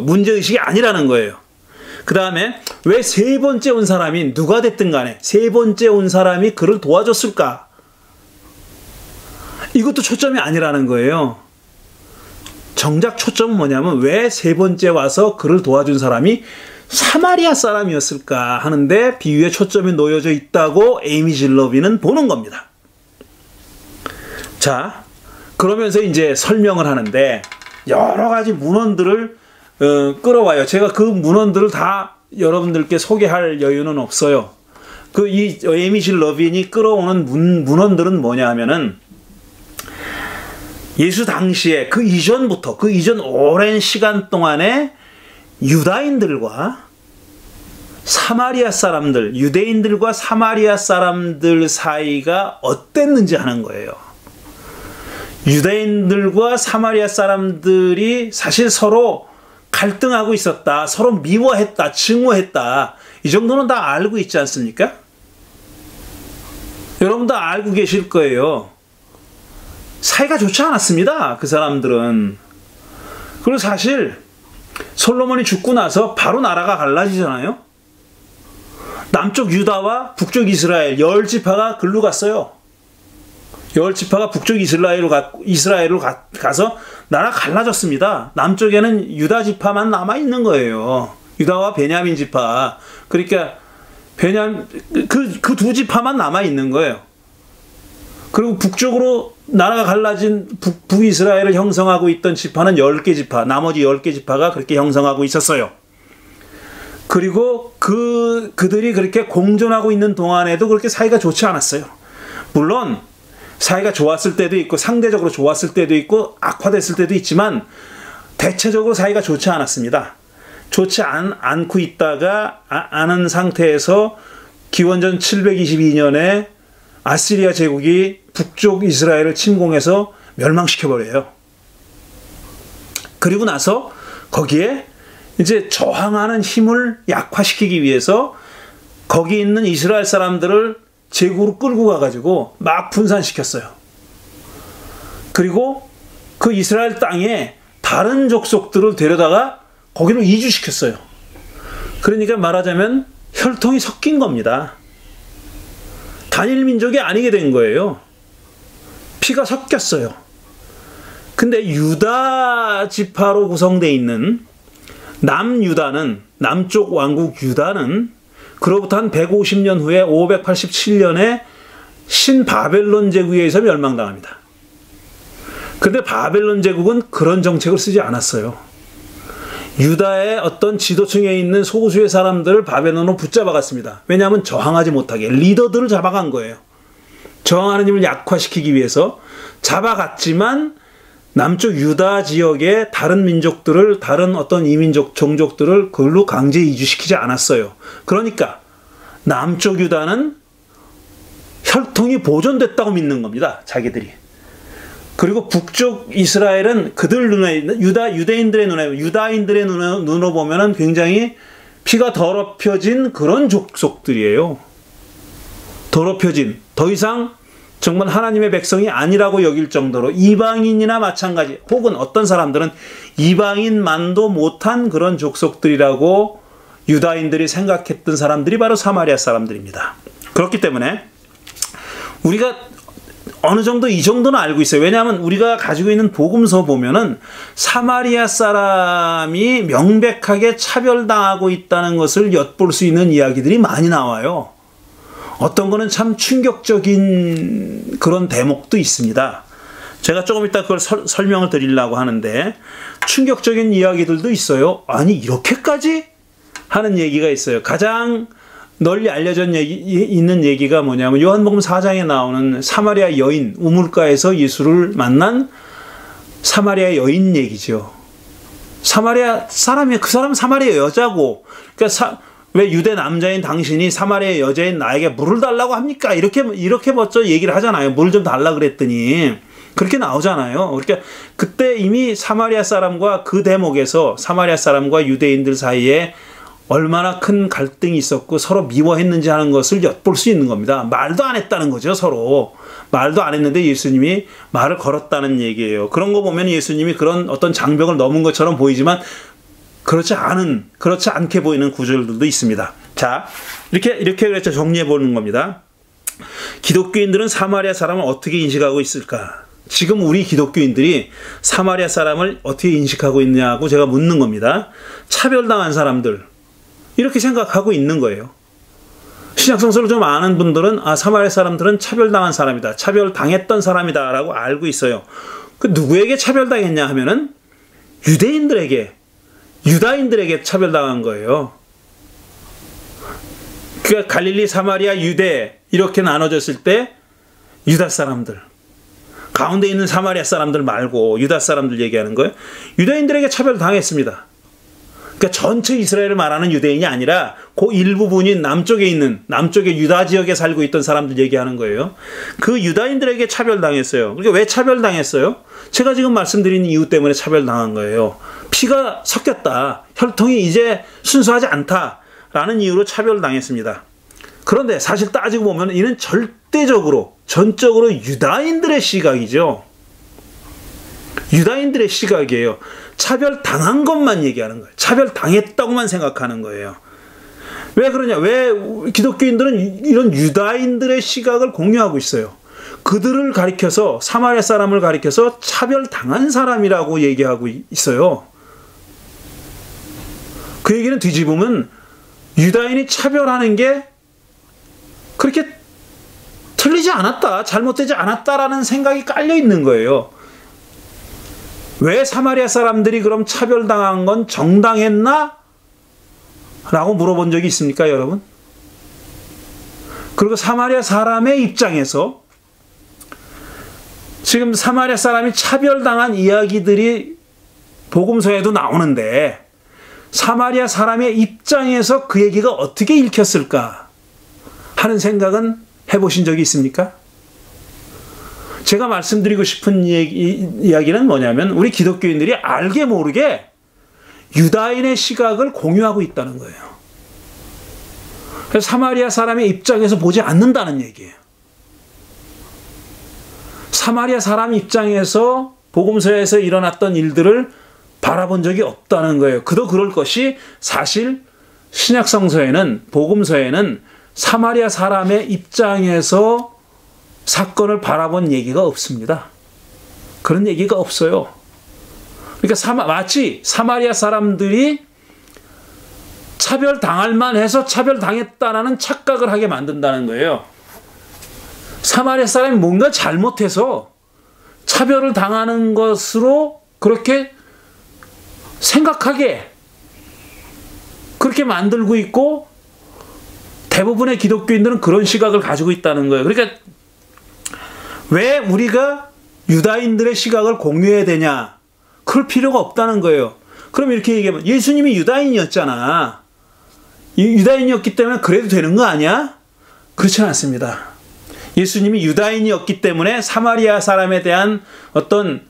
문제의식이 아니라는 거예요. 그 다음에 왜 세 번째 온 사람이, 누가 됐든 간에 세 번째 온 사람이 그를 도와줬을까? 이것도 초점이 아니라는 거예요. 정작 초점은 뭐냐면, 왜 세 번째 와서 그를 도와준 사람이 사마리아 사람이었을까 하는데 비유에 초점이 놓여져 있다고 에이미즈 러빈은 보는 겁니다. 자, 그러면서 이제 설명을 하는데 여러 가지 문헌들을 끌어와요. 제가 그 문헌들을 다 여러분들께 소개할 여유는 없어요. 이 에이미즈 러빈이 끌어오는 문헌들은 뭐냐 하면은, 예수 당시에 그 이전 오랜 시간 동안에 유다인들과 사마리아 사람들, 유대인들과 사마리아 사람들 사이가 어땠는지 하는 거예요. 유대인들과 사마리아 사람들이 사실 서로 갈등하고 있었다, 서로 미워했다, 증오했다, 이 정도는 다 알고 있지 않습니까? 여러분 다 알고 계실 거예요. 사이가 좋지 않았습니다, 그 사람들은. 그리고 사실 솔로몬이 죽고 나서 바로 나라가 갈라지잖아요. 남쪽 유다와 북쪽 이스라엘 10지파가 글로 갔어요. 10지파가 북쪽 이스라엘로 가서 나라가 갈라졌습니다. 남쪽에는 유다 지파만 남아있는 거예요. 유다와 베냐민 지파. 그러니까 왜냐하면 그 두 지파만 남아 있는 거예요. 그리고 북쪽으로 나라가 갈라진 북이스라엘을 형성하고 있던 지파는 10개 지파, 나머지 10개 지파가 그렇게 형성하고 있었어요. 그리고 그들이 그렇게 공존하고 있는 동안에도 그렇게 사이가 좋지 않았어요. 물론 사이가 좋았을 때도 있고 상대적으로 좋았을 때도 있고 악화됐을 때도 있지만 대체적으로 사이가 좋지 않았습니다. 좋지 않고 있다가 않은 상태에서 기원전 722년에 아시리아 제국이 북쪽 이스라엘을 침공해서 멸망시켜버려요. 그리고 나서 거기에 이제 저항하는 힘을 약화시키기 위해서 거기 있는 이스라엘 사람들을 제국으로 끌고 가가지고 막 분산시켰어요. 그리고 그 이스라엘 땅에 다른 족속들을 데려다가 거기로 이주시켰어요. 그러니까 말하자면 혈통이 섞인 겁니다. 단일 민족이 아니게 된 거예요. 피가 섞였어요. 근데 유다 지파로 구성되어 있는 남유다는, 남쪽 왕국 유다는 그로부터 한 150년 후에 587년에 신바벨론 제국에 의해서 멸망당합니다. 근데 바벨론 제국은 그런 정책을 쓰지 않았어요. 유다의 어떤 지도층에 있는 소수의 사람들을 바벨론으로 붙잡아갔습니다. 왜냐하면 저항하지 못하게 리더들을 잡아간 거예요. 저항하는 힘을 약화시키기 위해서 잡아갔지만 남쪽 유다 지역의 다른 민족들을, 다른 어떤 이민족, 종족들을 그걸로 강제 이주시키지 않았어요. 그러니까 남쪽 유다는 혈통이 보존됐다고 믿는 겁니다. 자기들이. 그리고 북쪽 이스라엘은 그들 눈에, 유대인들의 눈에, 유다인들의 눈으로 보면은 굉장히 피가 더럽혀진 그런 족속들이에요. 더럽혀진, 더 이상 정말 하나님의 백성이 아니라고 여길 정도로 이방인이나 마찬가지, 혹은 어떤 사람들은 이방인만도 못한 그런 족속들이라고 유다인들이 생각했던 사람들이 바로 사마리아 사람들입니다. 그렇기 때문에 우리가 어느 정도 이 정도는 알고 있어요. 왜냐하면 우리가 가지고 있는 복음서 보면은 사마리아 사람이 명백하게 차별당하고 있다는 것을 엿볼 수 있는 이야기들이 많이 나와요. 어떤 거는 참 충격적인 그런 대목도 있습니다. 제가 조금 이따 그걸 설명을 드리려고 하는데 충격적인 이야기들도 있어요. 아니 이렇게까지? 하는 얘기가 있어요. 가장 널리 알려져 있는 얘기가 뭐냐면 요한복음 4장에 나오는 사마리아 여인, 우물가에서 예수를 만난 사마리아 여인 얘기죠. 사마리아 사람이, 그 사람은 사마리아 여자고, 그러니까 왜 유대 남자인 당신이 사마리아 여자인 나에게 물을 달라고 합니까? 이렇게 먼저 얘기를 하잖아요. 물 좀 달라 그랬더니 그렇게 나오잖아요. 그러니까 그때 이미 사마리아 사람과 그 대목에서 사마리아 사람과 유대인들 사이에 얼마나 큰 갈등이 있었고 서로 미워했는지 하는 것을 엿볼 수 있는 겁니다. 말도 안 했다는 거죠, 서로. 말도 안 했는데 예수님이 말을 걸었다는 얘기예요. 그런 거 보면 예수님이 그런 어떤 장벽을 넘은 것처럼 보이지만 그렇지 않게 보이는 구절들도 있습니다. 자, 이렇게 정리해 보는 겁니다. 기독교인들은 사마리아 사람을 어떻게 인식하고 있을까? 지금 우리 기독교인들이 사마리아 사람을 어떻게 인식하고 있냐고 제가 묻는 겁니다. 차별당한 사람들, 이렇게 생각하고 있는 거예요. 신약성서를 좀 아는 분들은 사마리아 사람들은 차별당한 사람이다, 차별당했던 사람이다 라고 알고 있어요. 그 누구에게 차별당했냐 하면은 유다인들에게 차별당한 거예요. 그러니까 갈릴리, 사마리아, 유대 이렇게 나눠졌을 때 유다 사람들, 가운데 있는 사마리아 사람들 말고 유다 사람들 얘기하는 거예요. 유대인들에게 차별당했습니다. 그러니까 전체 이스라엘을 말하는 유대인이 아니라 그 일부분이 남쪽에 유다 지역에 살고 있던 사람들 얘기하는 거예요. 그 유다인들에게 차별당했어요. 그러니까 왜 차별당했어요? 제가 지금 말씀드린 이유 때문에 차별당한 거예요. 피가 섞였다, 혈통이 이제 순수하지 않다라는 이유로 차별당했습니다. 그런데 사실 따지고 보면 이는 전적으로 유다인들의 시각이죠. 유다인들의 시각이에요. 차별당한 것만 얘기하는 거예요. 차별당했다고만 생각하는 거예요. 왜 그러냐? 왜 기독교인들은 이런 유다인들의 시각을 공유하고 있어요? 그들을 가리켜서, 사마리아 사람을 가리켜서 차별당한 사람이라고 얘기하고 있어요. 그 얘기는 뒤집으면 유다인이 차별하는 게 그렇게 틀리지 않았다, 잘못되지 않았다라는 생각이 깔려 있는 거예요. 왜 사마리아 사람들이 그럼 차별당한 건 정당했나? 라고 물어본 적이 있습니까, 여러분? 그리고 사마리아 사람의 입장에서 지금 사마리아 사람이 차별당한 이야기들이 복음서에도 나오는데 사마리아 사람의 입장에서 그 얘기가 어떻게 읽혔을까 하는 생각은 해보신 적이 있습니까? 제가 말씀드리고 싶은 이야기는 뭐냐면 우리 기독교인들이 알게 모르게 유다인의 시각을 공유하고 있다는 거예요. 그래서 사마리아 사람의 입장에서 보지 않는다는 얘기예요. 사마리아 사람 입장에서 복음서에서 일어났던 일들을 바라본 적이 없다는 거예요. 그도 그럴 것이 사실 신약성서에는, 복음서에는 사마리아 사람의 입장에서 사건을 바라본 얘기가 없습니다. 그런 얘기가 없어요. 그러니까 마치 사마리아 사람들이 차별당할 만해서 차별당했다라는 착각을 하게 만든다는 거예요. 사마리아 사람이 뭔가 잘못해서 차별을 당하는 것으로 그렇게 생각하게 그렇게 만들고 있고 대부분의 기독교인들은 그런 시각을 가지고 있다는 거예요. 그러니까 왜 우리가 유다인들의 시각을 공유해야 되냐? 그럴 필요가 없다는 거예요. 그럼 이렇게 얘기하면 예수님이 유다인이었잖아. 유다인이었기 때문에 그래도 되는 거 아니야? 그렇지는 않습니다. 예수님이 유다인이었기 때문에 사마리아 사람에 대한 어떤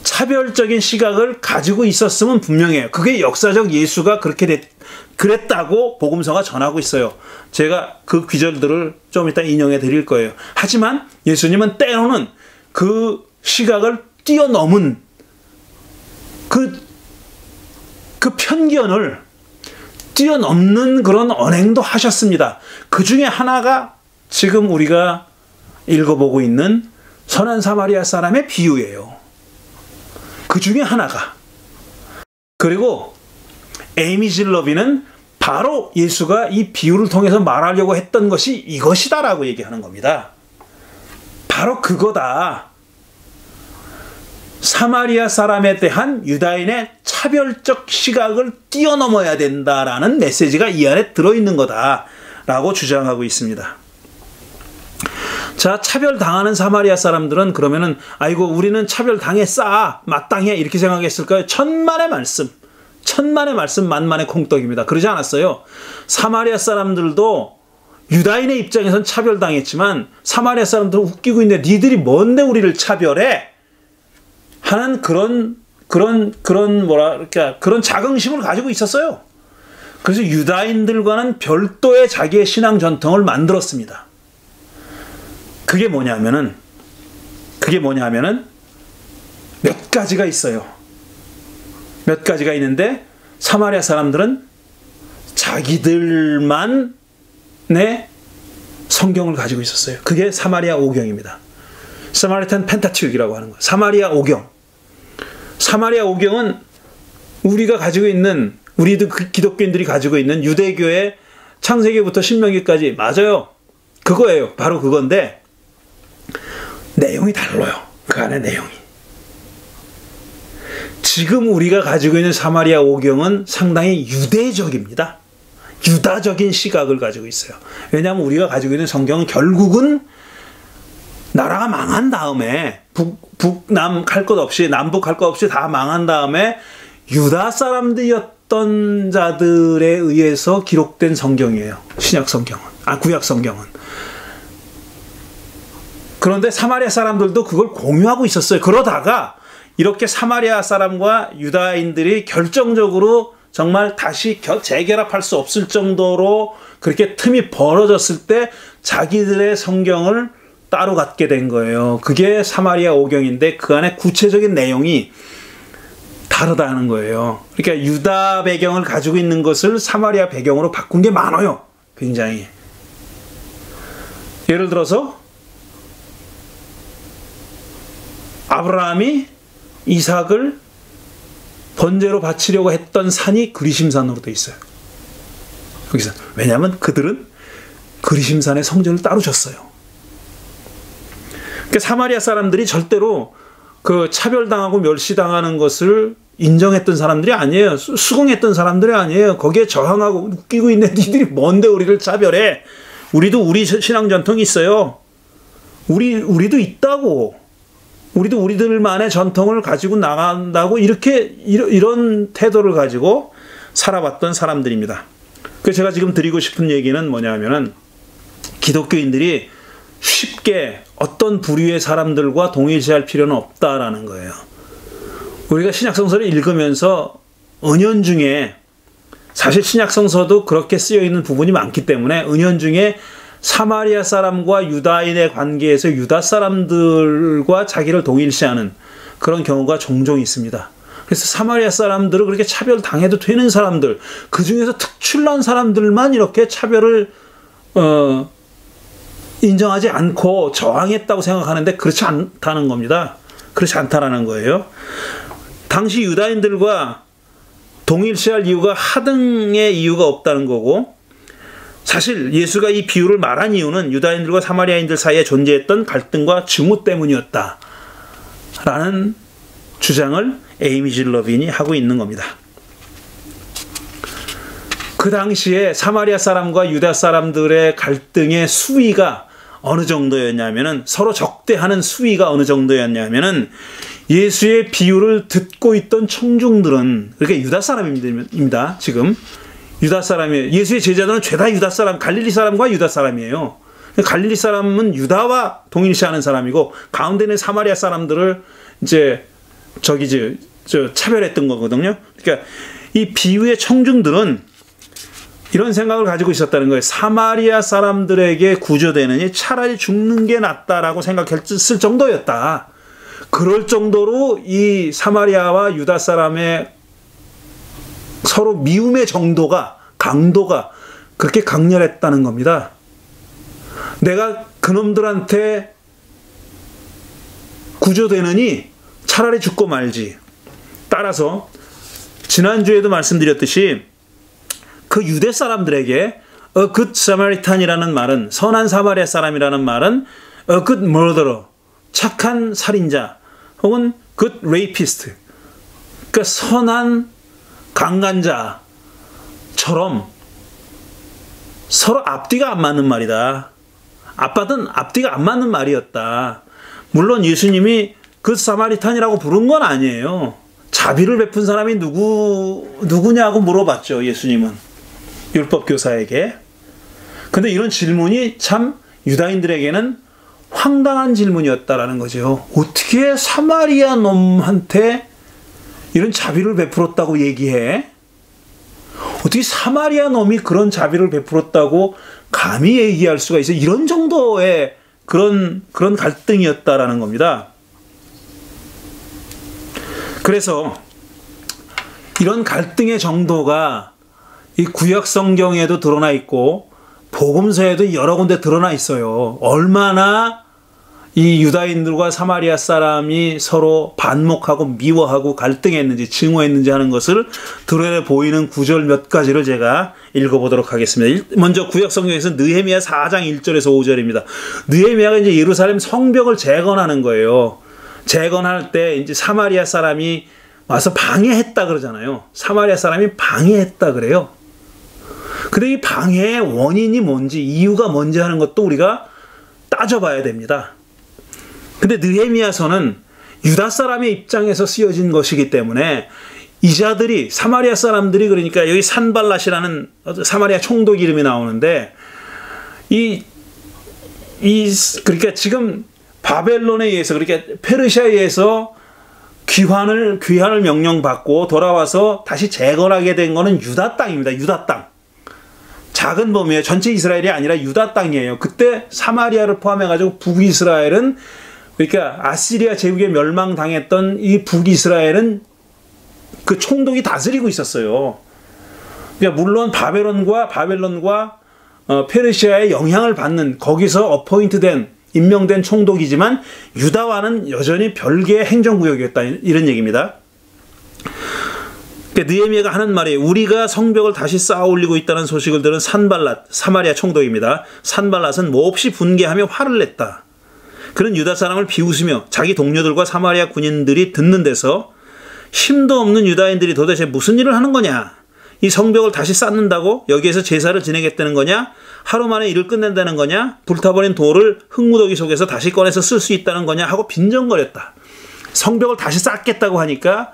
차별적인 시각을 가지고 있었으면 분명해요. 그게 역사적 예수가 그랬다고 복음서가 전하고 있어요. 제가 그 귀절들을 좀 이따 인용해 드릴 거예요. 하지만 예수님은 때로는 그 시각을 뛰어넘은 그 편견을 뛰어넘는 그런 언행도 하셨습니다. 그 중에 하나가 지금 우리가 읽어보고 있는 선한 사마리아 사람의 비유예요. 그 중에 하나가. 그리고 에이미 질러비는 바로 예수가 이 비유를 통해서 말하려고 했던 것이 이것이다라고 얘기하는 겁니다. 바로 그거다. 사마리아 사람에 대한 유다인의 차별적 시각을 뛰어넘어야 된다라는 메시지가 이 안에 들어있는 거다라고 주장하고 있습니다. 자, 차별당하는 사마리아 사람들은 그러면은 아이고 우리는 차별당했어, 마땅해 이렇게 생각했을까요? 천만의 말씀 만만의 콩떡입니다. 그러지 않았어요. 사마리아 사람들도 유다인의 입장에선 차별당했지만 사마리아 사람들은 웃기고 있는데 니들이 뭔데 우리를 차별해? 하는 그런 자긍심을 가지고 있었어요. 그래서 유다인들과는 별도의 자기의 신앙 전통을 만들었습니다. 그게 뭐냐면은 몇 가지가 있어요. 몇 가지가 있는데 사마리아 사람들은 자기들만의 성경을 가지고 있었어요. 그게 사마리아 오경입니다. 사마리탄 펜타티육이라고 하는 거예요. 사마리아 오경. 사마리아 오경은 우리가 가지고 있는, 우리도 기독교인들이 가지고 있는 유대교의 창세기부터 신명기까지 맞아요. 그거예요. 바로 그건데 내용이 달라요. 그 안에 내용이. 지금 우리가 가지고 있는 사마리아 오경은 상당히 유대적입니다. 유다적인 시각을 가지고 있어요. 왜냐하면 우리가 가지고 있는 성경은 결국은 나라가 망한 다음에 북남 할 것 없이, 남북 할 것 없이 다 망한 다음에 유다 사람들이었던 자들에 의해서 기록된 성경이에요. 신약 성경은. 구약 성경은. 그런데 사마리아 사람들도 그걸 공유하고 있었어요. 그러다가 이렇게 사마리아 사람과 유다인들이 결정적으로 정말 다시 재결합할 수 없을 정도로 그렇게 틈이 벌어졌을 때 자기들의 성경을 따로 갖게 된 거예요. 그게 사마리아 오경인데 그 안에 구체적인 내용이 다르다는 거예요. 그러니까 유다 배경을 가지고 있는 것을 사마리아 배경으로 바꾼 게 많아요. 굉장히. 예를 들어서 아브라함이 이삭을 번제로 바치려고 했던 산이 그리심산으로 돼 있어요. 여기서. 왜냐하면 그들은 그리심산의 성전을 따로 줬어요. 그러니까 사마리아 사람들이 절대로 그 차별당하고 멸시당하는 것을 인정했던 사람들이 아니에요. 수긍했던 사람들이 아니에요. 거기에 저항하고 웃기고 있는 니들이 뭔데 우리를 차별해. 우리도 우리 신앙 전통이 있어요. 우리도 있다고. 우리도 우리들만의 전통을 가지고 나간다고 이런 태도를 가지고 살아왔던 사람들입니다. 그래서 제가 지금 드리고 싶은 얘기는 뭐냐면은 기독교인들이 쉽게 어떤 부류의 사람들과 동일시할 필요는 없다라는 거예요. 우리가 신약성서를 읽으면서 은연중에 사실 신약성서도 그렇게 쓰여있는 부분이 많기 때문에 은연중에 사마리아 사람과 유다인의 관계에서 유다 사람들과 자기를 동일시하는 그런 경우가 종종 있습니다. 그래서 사마리아 사람들을 그렇게 차별당해도 되는 사람들, 그 중에서 특출난 사람들만 이렇게 차별을 인정하지 않고 저항했다고 생각하는데 그렇지 않다는 겁니다. 그렇지 않다라는 거예요. 당시 유다인들과 동일시할 이유가 하등의 이유가 없다는 거고, 사실 예수가 이 비유를 말한 이유는 유다인들과 사마리아인들 사이에 존재했던 갈등과 증오 때문이었다 라는 주장을 에이미 질 러빈이 하고 있는 겁니다. 그 당시에 사마리아 사람과 유다 사람들의 갈등의 수위가 어느 정도였냐면은, 서로 적대하는 수위가 어느 정도였냐면은, 예수의 비유를 듣고 있던 청중들은, 그러니까 유다 사람입니다. 지금 유다 사람이에요. 예수의 제자들은 죄다 유다 사람, 갈릴리 사람과 유다 사람이에요. 갈릴리 사람은 유다와 동일시하는 사람이고, 가운데 있는 사마리아 사람들을 이제 차별했던 거거든요. 그러니까 이 비유의 청중들은 이런 생각을 가지고 있었다는 거예요. 사마리아 사람들에게 구조되느니 차라리 죽는 게 낫다라고 생각했을 정도였다. 그럴 정도로 이 사마리아와 유다 사람의 서로 미움의 강도가 그렇게 강렬했다는 겁니다. 내가 그놈들한테 구조되느니 차라리 죽고 말지. 따라서 지난주에도 말씀드렸듯이 그 유대 사람들에게 a good Samaritan이라는 말은, 선한 사마리아 사람이라는 말은 a good murderer, 착한 살인자, 혹은 good rapist, 그러니까 선한 강간자처럼 서로 앞뒤가 안 맞는 말이다. 앞뒤가 안 맞는 말이었다. 물론 예수님이 good Samaritan이라고 부른 건 아니에요. 자비를 베푼 사람이 누구냐고 물어봤죠, 예수님은 율법 교사에게. 근데 이런 질문이 참 유다인들에게는 황당한 질문이었다라는 거죠. 어떻게 사마리아 놈한테 이런 자비를 베풀었다고 얘기해? 어떻게 사마리아 놈이 그런 자비를 베풀었다고 감히 얘기할 수가 있어? 이런 정도의 그런 갈등이었다라는 겁니다. 그래서 이런 갈등의 정도가 이 구약 성경에도 드러나 있고 복음서에도 여러 군데 드러나 있어요. 얼마나 이 유다인들과 사마리아 사람이 서로 반목하고 미워하고 갈등했는지, 증오했는지 하는 것을 드러내 보이는 구절 몇 가지를 제가 읽어보도록 하겠습니다. 먼저 구약 성경에서 느헤미야 4장 1절에서 5절입니다. 느헤미야가 이제 예루살렘 성벽을 재건하는 거예요. 재건할 때 이제 사마리아 사람이 와서 방해했다 그러잖아요. 사마리아 사람이 방해했다 그래요. 근데 이 방해의 원인이 뭔지, 이유가 뭔지 하는 것도 우리가 따져봐야 됩니다. 근데 느헤미야서는 유다 사람의 입장에서 쓰여진 것이기 때문에 이 자들이, 사마리아 사람들이, 그러니까 여기 산발랏이라는 사마리아 총독 이름이 나오는데, 그러니까 지금 바벨론에 의해서, 그러니까 페르시아에 의해서 귀환을 명령받고 돌아와서 다시 재건하게 된 거는 유다 땅입니다. 유다 땅. 작은 범위에 전체 이스라엘이 아니라 유다 땅이에요. 그때 사마리아를 포함해가지고 북이스라엘은, 그러니까 아시리아 제국에 멸망당했던 이 북이스라엘은 그 총독이 다스리고 있었어요. 그러니까 물론 바벨론과 페르시아의 영향을 받는, 거기서 임명된 총독이지만 유다와는 여전히 별개의 행정구역이었다, 이런 얘기입니다. 느헤미야가 하는 말이 우리가 성벽을 다시 쌓아 올리고 있다는 소식을 들은 산발랏, 사마리아 총독입니다. 산발랏은 몹시 분개하며 화를 냈다. 그는 유다 사람을 비웃으며 자기 동료들과 사마리아 군인들이 듣는 데서 힘도 없는 유다인들이 도대체 무슨 일을 하는 거냐? 이 성벽을 다시 쌓는다고? 여기에서 제사를 지내겠다는 거냐? 하루 만에 일을 끝낸다는 거냐? 불타버린 돌을 흙무더기 속에서 다시 꺼내서 쓸 수 있다는 거냐? 하고 빈정거렸다. 성벽을 다시 쌓겠다고 하니까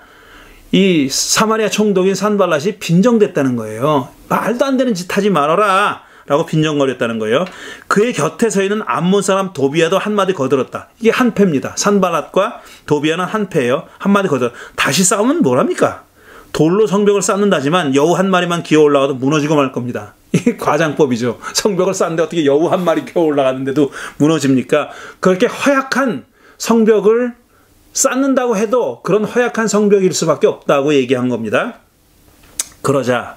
이 사마리아 총독인 산발랏이 빈정댔다는 거예요. 말도 안 되는 짓 하지 말아라 라고 빈정거렸다는 거예요. 그의 곁에 서 있는 암몬 사람 도비야도 한마디 거들었다. 이게 한패입니다. 산발랏과 도비야는 한패예요. 한마디 거들어. 다시 싸우면 뭐랍니까? 돌로 성벽을 쌓는다지만 여우 한 마리만 기어 올라가도 무너지고 말 겁니다. 이게 과장법이죠. 성벽을 쌓는데 어떻게 여우 한 마리 기어 올라가는데도 무너집니까? 그렇게 허약한 성벽을 쌓는다고 해도 그런 허약한 성벽일 수밖에 없다고 얘기한 겁니다. 그러자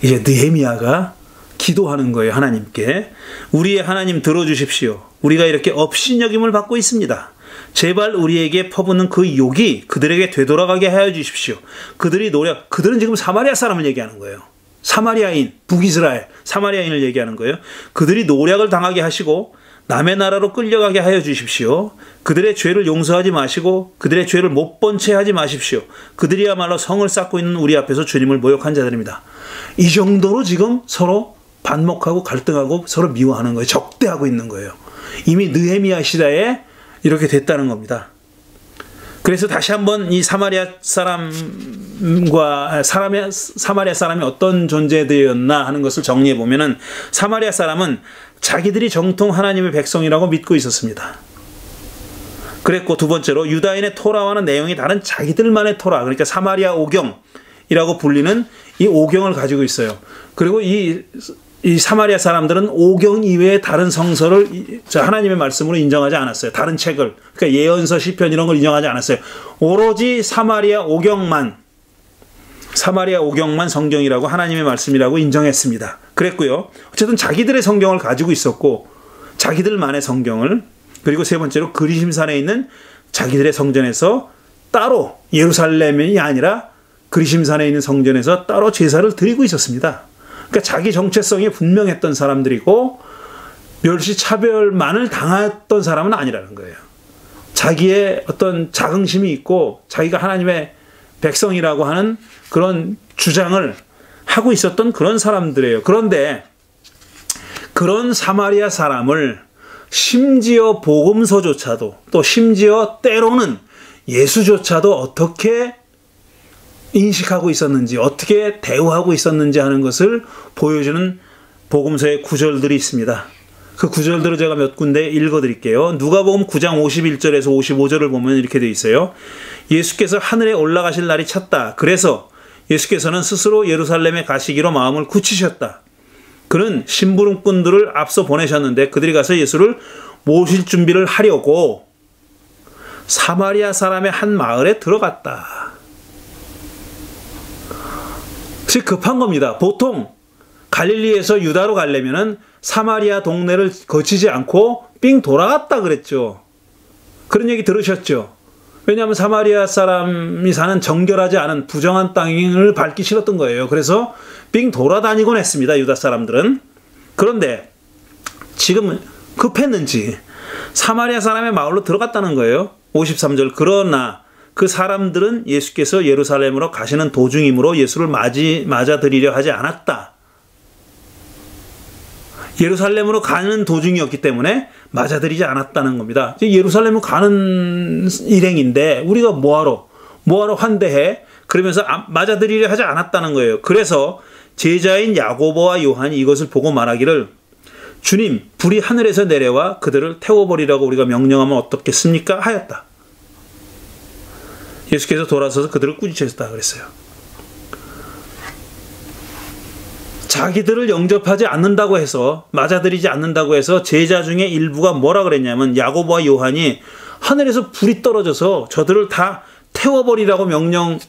이제 느헤미야가 기도하는 거예요. 하나님께. 우리의 하나님 들어주십시오. 우리가 이렇게 업신여김을 받고 있습니다. 제발 우리에게 퍼붓는 그 욕이 그들에게 되돌아가게 하여 주십시오. 그들은 지금 사마리아 사람을 얘기하는 거예요. 사마리아인, 북이스라엘, 사마리아인을 얘기하는 거예요. 그들이 노략을 당하게 하시고 남의 나라로 끌려가게 하여 주십시오. 그들의 죄를 용서하지 마시고 그들의 죄를 못 본 채 하지 마십시오. 그들이야말로 성을 쌓고 있는 우리 앞에서 주님을 모욕한 자들입니다. 이 정도로 지금 서로 반목하고 갈등하고 서로 미워하는 거예요. 적대하고 있는 거예요. 이미 느헤미야 시대에 이렇게 됐다는 겁니다. 그래서 다시 한번 이 사마리아 사람이 어떤 존재들이었나 하는 것을 정리해 보면은 사마리아 사람은 자기들이 정통 하나님의 백성이라고 믿고 있었습니다. 그랬고 두 번째로 유다인의 토라와는 내용이 다른 자기들만의 토라, 그러니까 사마리아 오경이라고 불리는 이 오경을 가지고 있어요. 그리고 이 사마리아 사람들은 오경 이외의 다른 성서를 하나님의 말씀으로 인정하지 않았어요. 다른 책을, 그러니까 예언서, 시편 이런 걸 인정하지 않았어요. 오로지 사마리아 오경만 성경이라고 하나님의 말씀이라고 인정했습니다. 그랬고요. 어쨌든 자기들의 성경을 가지고 있었고 자기들만의 성경을, 그리고 세 번째로 그리심산에 있는 자기들의 성전에서 따로, 예루살렘이 아니라 그리심산에 있는 성전에서 따로 제사를 드리고 있었습니다. 그러니까 자기 정체성이 분명했던 사람들이고 멸시 차별만을 당했던 사람은 아니라는 거예요. 자기의 어떤 자긍심이 있고 자기가 하나님의 백성이라고 하는 그런 주장을 하고 있었던 그런 사람들이에요. 그런데 그런 사마리아 사람을 심지어 복음서조차도, 또 심지어 때로는 예수조차도 어떻게 인식하고 있었는지, 어떻게 대우하고 있었는지 하는 것을 보여주는 복음서의 구절들이 있습니다. 그 구절들을 제가 몇 군데 읽어드릴게요. 누가복음 9장 51절에서 55절을 보면 이렇게 되어 있어요. 예수께서 하늘에 올라가실 날이 찼다. 그래서 예수께서는 스스로 예루살렘에 가시기로 마음을 굳히셨다. 그는 심부름꾼들을 앞서 보내셨는데 그들이 가서 예수를 모실 준비를 하려고 사마리아 사람의 한 마을에 들어갔다. 즉 급한 겁니다. 보통 갈릴리에서 유다로 가려면은 사마리아 동네를 거치지 않고 삥 돌아갔다 그랬죠. 그런 얘기 들으셨죠? 왜냐하면 사마리아 사람이 사는 정결하지 않은 부정한 땅을 밟기 싫었던 거예요. 그래서 삥 돌아다니곤 했습니다. 유다 사람들은. 그런데 지금 급했는지 사마리아 사람의 마을로 들어갔다는 거예요. 53절. 그러나 그 사람들은 예수께서 예루살렘으로 가시는 도중이므로 예수를 맞아들이려 하지 않았다. 예루살렘으로 가는 도중이었기 때문에 맞아들이지 않았다는 겁니다. 예루살렘으로 가는 일행인데 우리가 뭐하러 환대해? 그러면서 맞아들이려 하지 않았다는 거예요. 그래서 제자인 야고보와 요한이 이것을 보고 말하기를 주님, 불이 하늘에서 내려와 그들을 태워버리라고 우리가 명령하면 어떻겠습니까? 하였다. 예수께서 돌아서서 그들을 꾸짖으셨다 그랬어요. 자기들을 영접하지 않는다고 해서, 맞아들이지 않는다고 해서 제자 중에 일부가 뭐라 그랬냐면 야고보와 요한이 하늘에서 불이 떨어져서 저들을 다 태워버리라고 명령하면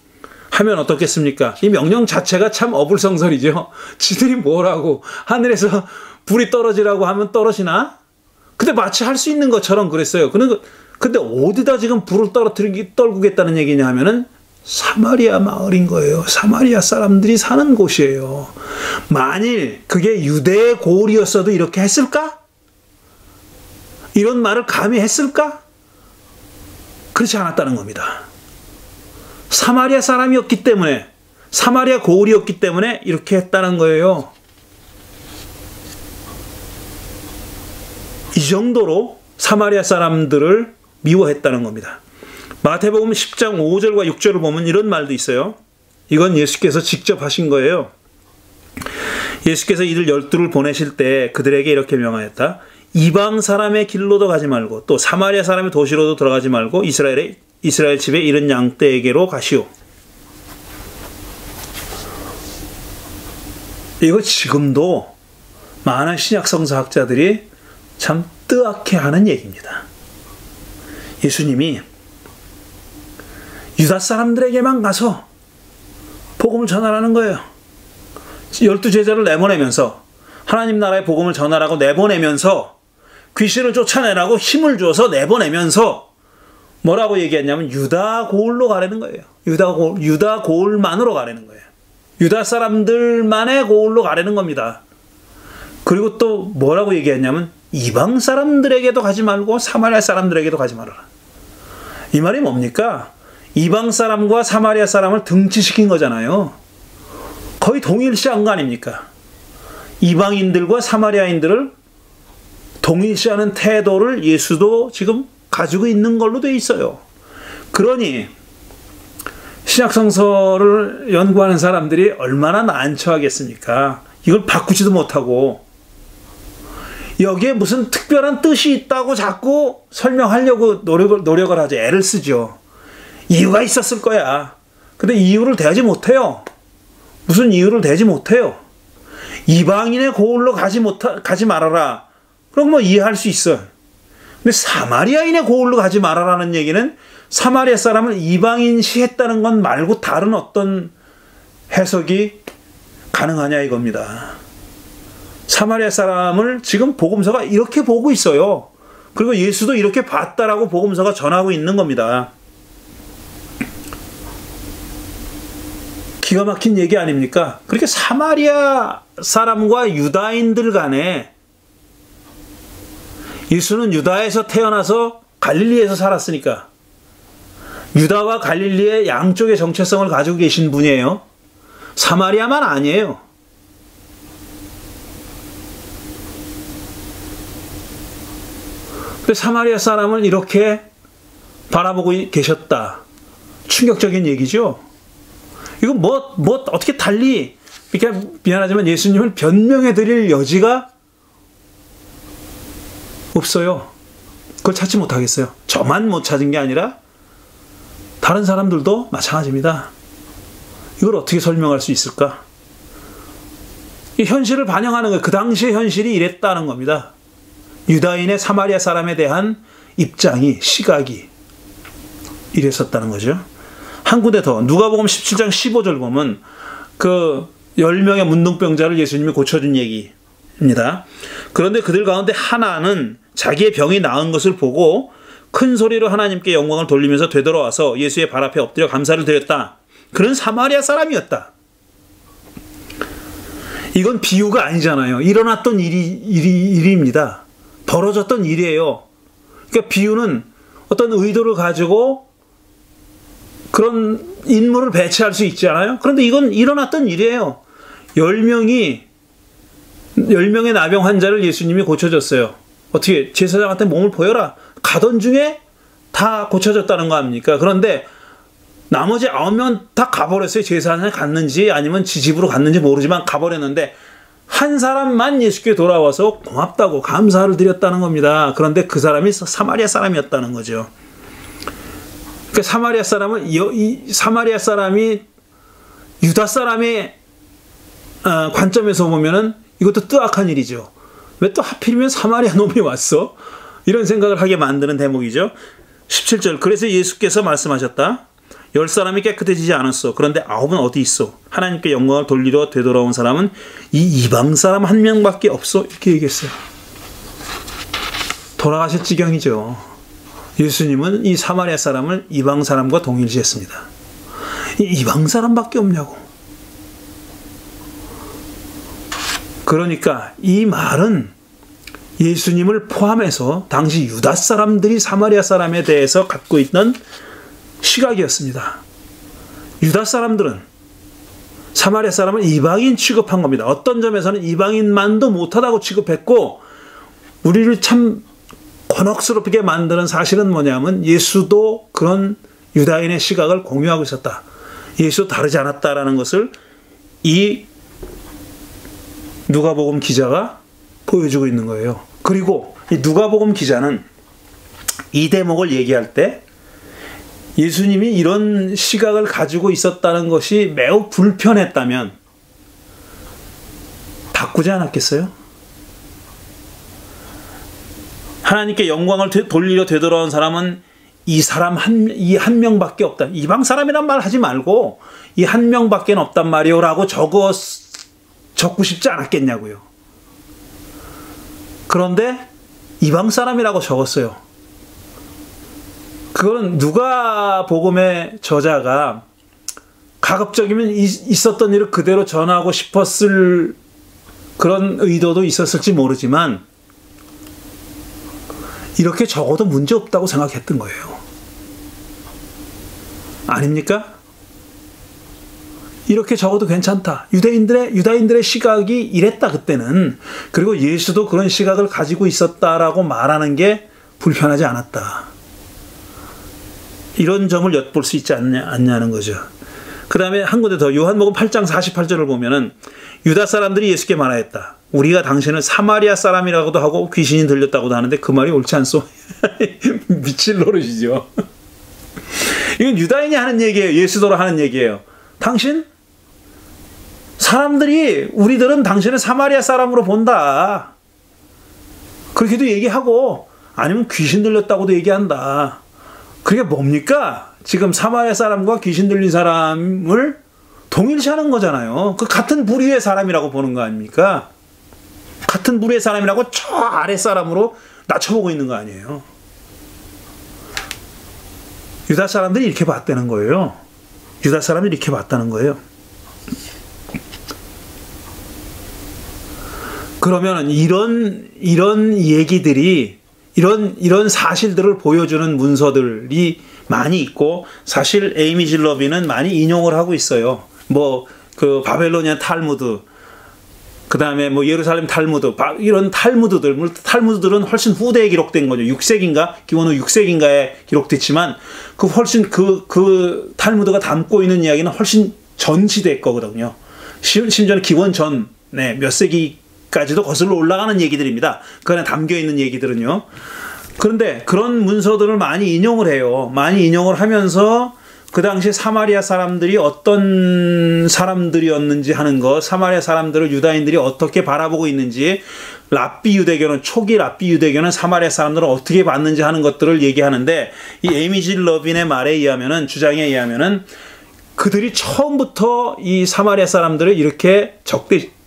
어떻겠습니까? 이 명령 자체가 참 어불성설이죠. 지들이 뭐라고 하늘에서 불이 떨어지라고 하면 떨어지나? 근데 마치 할 수 있는 것처럼 그랬어요. 근데 어디다 지금 불을 떨구겠다는 얘기냐 하면은 사마리아 마을인 거예요. 사마리아 사람들이 사는 곳이에요. 만일 그게 유대의 고을이었어도 이렇게 했을까? 이런 말을 감히 했을까? 그렇지 않았다는 겁니다. 사마리아 사람이었기 때문에, 사마리아 고을이었기 때문에 이렇게 했다는 거예요. 이 정도로 사마리아 사람들을 미워했다는 겁니다. 마태복음 10장 5절과 6절을 보면 이런 말도 있어요. 이건 예수께서 직접 하신 거예요. 예수께서 이들 12를 보내실 때 그들에게 이렇게 명하였다. 이방 사람의 길로도 가지 말고 또 사마리아 사람의 도시로도 들어가지 말고 이스라엘 집에 이른 양떼에게로 가시오. 이거 지금도 많은 신약 성서학자들이 참 뜨악해 하는 얘기입니다. 예수님이 유다 사람들에게만 가서 복음을 전하라는 거예요. 12제자를 내보내면서 하나님 나라의 복음을 전하라고 내보내면서 귀신을 쫓아내라고 힘을 줘서 내보내면서 뭐라고 얘기했냐면 유다 고을로 가라는 거예요. 유다 고을만으로 가라는 거예요. 유다 사람들만의 고을로 가라는 겁니다. 그리고 또 뭐라고 얘기했냐면 이방 사람들에게도 가지 말고 사마리아 사람들에게도 가지 말아라. 이 말이 뭡니까? 이방 사람과 사마리아 사람을 등치시킨 거잖아요. 거의 동일시한 거 아닙니까? 이방인들과 사마리아인들을 동일시하는 태도를 예수도 지금 가지고 있는 걸로 돼 있어요. 그러니 신약성서를 연구하는 사람들이 얼마나 난처하겠습니까? 이걸 바꾸지도 못하고 여기에 무슨 특별한 뜻이 있다고 자꾸 설명하려고 노력을 하죠. 애를 쓰죠. 이유가 있었을 거야. 근데 이유를 대지 못해요. 무슨 이유를 대지 못해요. 이방인의 고을로 가지 말아라. 그럼 뭐 이해할 수 있어요. 근데 사마리아인의 고을로 가지 말아라는 얘기는 사마리아 사람을 이방인시했다는 건 말고 다른 어떤 해석이 가능하냐 이겁니다. 사마리아 사람을 지금 복음서가 이렇게 보고 있어요. 그리고 예수도 이렇게 봤다라고 복음서가 전하고 있는 겁니다. 기가 막힌 얘기 아닙니까? 그렇게 사마리아 사람과 유다인들 간에 예수는 유다에서 태어나서 갈릴리에서 살았으니까 유다와 갈릴리의 양쪽의 정체성을 가지고 계신 분이에요. 사마리아만 아니에요. 근데 사마리아 사람을 이렇게 바라보고 계셨다. 충격적인 얘기죠. 이거 어떻게 달리, 이렇게 미안하지만 예수님을 변명해 드릴 여지가 없어요. 그걸 찾지 못하겠어요. 저만 못 찾은 게 아니라 다른 사람들도 마찬가지입니다. 이걸 어떻게 설명할 수 있을까? 이 현실을 반영하는 거예요. 그 당시의 현실이 이랬다는 겁니다. 유다인의 사마리아 사람에 대한 입장이, 시각이 이랬었다는 거죠. 한 군데 더, 누가복음 17장 15절 보면 그 10명의 문둥병자를 예수님이 고쳐준 얘기입니다. 그런데 그들 가운데 하나는 자기의 병이 나은 것을 보고 큰 소리로 하나님께 영광을 돌리면서 되돌아와서 예수의 발 앞에 엎드려 감사를 드렸다. 그런 사마리아 사람이었다. 이건 비유가 아니잖아요. 일어났던 일입니다. 벌어졌던 일이에요. 그러니까 비유는 어떤 의도를 가지고 그런 인물을 배치할 수 있잖아요. 그런데 이건 일어났던 일이에요. 10명의 나병 환자를 예수님이 고쳐줬어요. 어떻게? 제사장한테 몸을 보여라. 가던 중에 다 고쳐졌다는 거 아닙니까? 그런데 나머지 9명 다 가버렸어요. 제사장에 갔는지 아니면 집으로 갔는지 모르지만 가버렸는데 한 사람만 예수께 돌아와서 고맙다고 감사를 드렸다는 겁니다. 그런데 그 사람이 사마리아 사람이었다는 거죠. 그러니까 사마리아 사람이 유다 사람의 관점에서 보면은 이것도 뜨악한 일이죠. 왜 또 하필이면 사마리아 놈이 왔어? 이런 생각을 하게 만드는 대목이죠. 17절, 그래서 예수께서 말씀하셨다. 10사람이 깨끗해지지 않았어. 그런데 9은 어디 있어? 하나님께 영광을 돌리러 되돌아온 사람은 이 이방 사람 한 명밖에 없어. 이렇게 얘기했어요. 돌아가실 지경이죠. 예수님은 이 사마리아 사람을 이방 사람과 동일시했습니다. 이방 사람밖에 없냐고. 그러니까 이 말은 예수님을 포함해서 당시 유다 사람들이 사마리아 사람에 대해서 갖고 있던 시각이었습니다. 유다 사람들은 사마리아 사람을 이방인 취급한 겁니다. 어떤 점에서는 이방인만도 못하다고 취급했고, 우리를 참 곤혹스럽게 만드는 사실은 뭐냐면 예수도 그런 유다인의 시각을 공유하고 있었다. 예수 다르지 않았다라는 것을 이 누가복음 기자가 보여주고 있는 거예요. 그리고 이 누가복음 기자는 이 대목을 얘기할 때 예수님이 이런 시각을 가지고 있었다는 것이 매우 불편했다면 바꾸지 않았겠어요? 하나님께 영광을 돌리려 되돌아온 사람은 이 한 명밖에 없다. 이방 사람이란 말 하지 말고 이 한 명밖에 없단 말이요 라고 적고 싶지 않았겠냐고요. 그런데 이방 사람이라고 적었어요. 그건 누가복음의 저자가 가급적이면 있었던 일을 그대로 전하고 싶었을 그런 의도도 있었을지 모르지만 이렇게 적어도 문제없다고 생각했던 거예요. 아닙니까? 이렇게 적어도 괜찮다. 유다인들의 시각이 이랬다 그때는. 그리고 예수도 그런 시각을 가지고 있었다라고 말하는 게 불편하지 않았다. 이런 점을 엿볼 수 있지 않냐는 거죠. 그 다음에 한 군데 더 요한복음 8장 48절을 보면은 유다 사람들이 예수께 말하였다. 우리가 당신을 사마리아 사람이라고도 하고 귀신이 들렸다고도 하는데 그 말이 옳지 않소? 미칠 노릇이죠. 이건 유다인이 하는 얘기예요. 예수도로 하는 얘기예요. 당신? 사람들이 우리들은 당신을 사마리아 사람으로 본다. 그렇게도 얘기하고 아니면 귀신 들렸다고도 얘기한다. 그게 뭡니까? 지금 사마리아 사람과 귀신 들린 사람을 동일시하는 거잖아요. 그 같은 부류의 사람이라고 보는 거 아닙니까? 같은 부류의 사람이라고 저 아래 사람으로 낮춰보고 있는 거 아니에요. 유다 사람들이 이렇게 봤다는 거예요. 유다 사람이 이렇게 봤다는 거예요. 그러면 이런 얘기들이 이런 사실들을 보여주는 문서들이 많이 있고, 사실 에이미 질러비는 많이 인용을 하고 있어요. 그 바벨로니아 탈무드, 그 다음에 예루살렘 탈무드, 이런 탈무드들은 훨씬 후대에 기록된 거죠. 6세기인가? 기원후 6세기인가에 기록됐지만, 그 탈무드가 담고 있는 이야기는 훨씬 전 시대 거거든요. 심지어는 기원 전, 몇 세기까지도 거슬러 올라가는 얘기들입니다. 그 안에 담겨 있는 얘기들은요. 그런데 그런 문서들을 많이 인용을 해요. 많이 인용을 하면서 그 당시 사마리아 사람들이 어떤 사람들이었는지 하는 것, 사마리아 사람들을 유다인들이 어떻게 바라보고 있는지, 초기 랍비 유대교는 사마리아 사람들을 어떻게 봤는지 하는 것들을 얘기하는데, 이 에이미 질 러빈의 말에 의하면은, 주장에 의하면은 그들이 처음부터 이 사마리아 사람들을 이렇게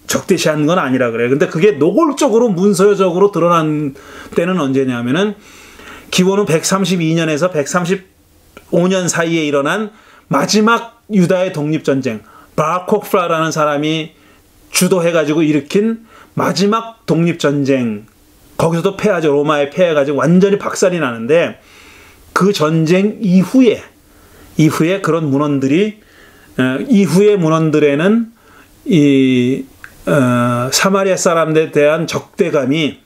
적대시하는 건 아니라 그래요. 근데 그게 노골적으로 문서적으로 드러난 때는 언제냐면은 기원후 132년에서 135년 사이에 일어난 마지막 유다의 독립전쟁, 바르코프라라는 사람이 주도해가지고 일으킨 마지막 독립전쟁, 거기서도 패하죠. 로마에 패해가지고 완전히 박살이 나는데, 그 전쟁 이후에 그런 문헌들이, 이후의 문헌들에는 사마리아 사람들에 대한 적대감이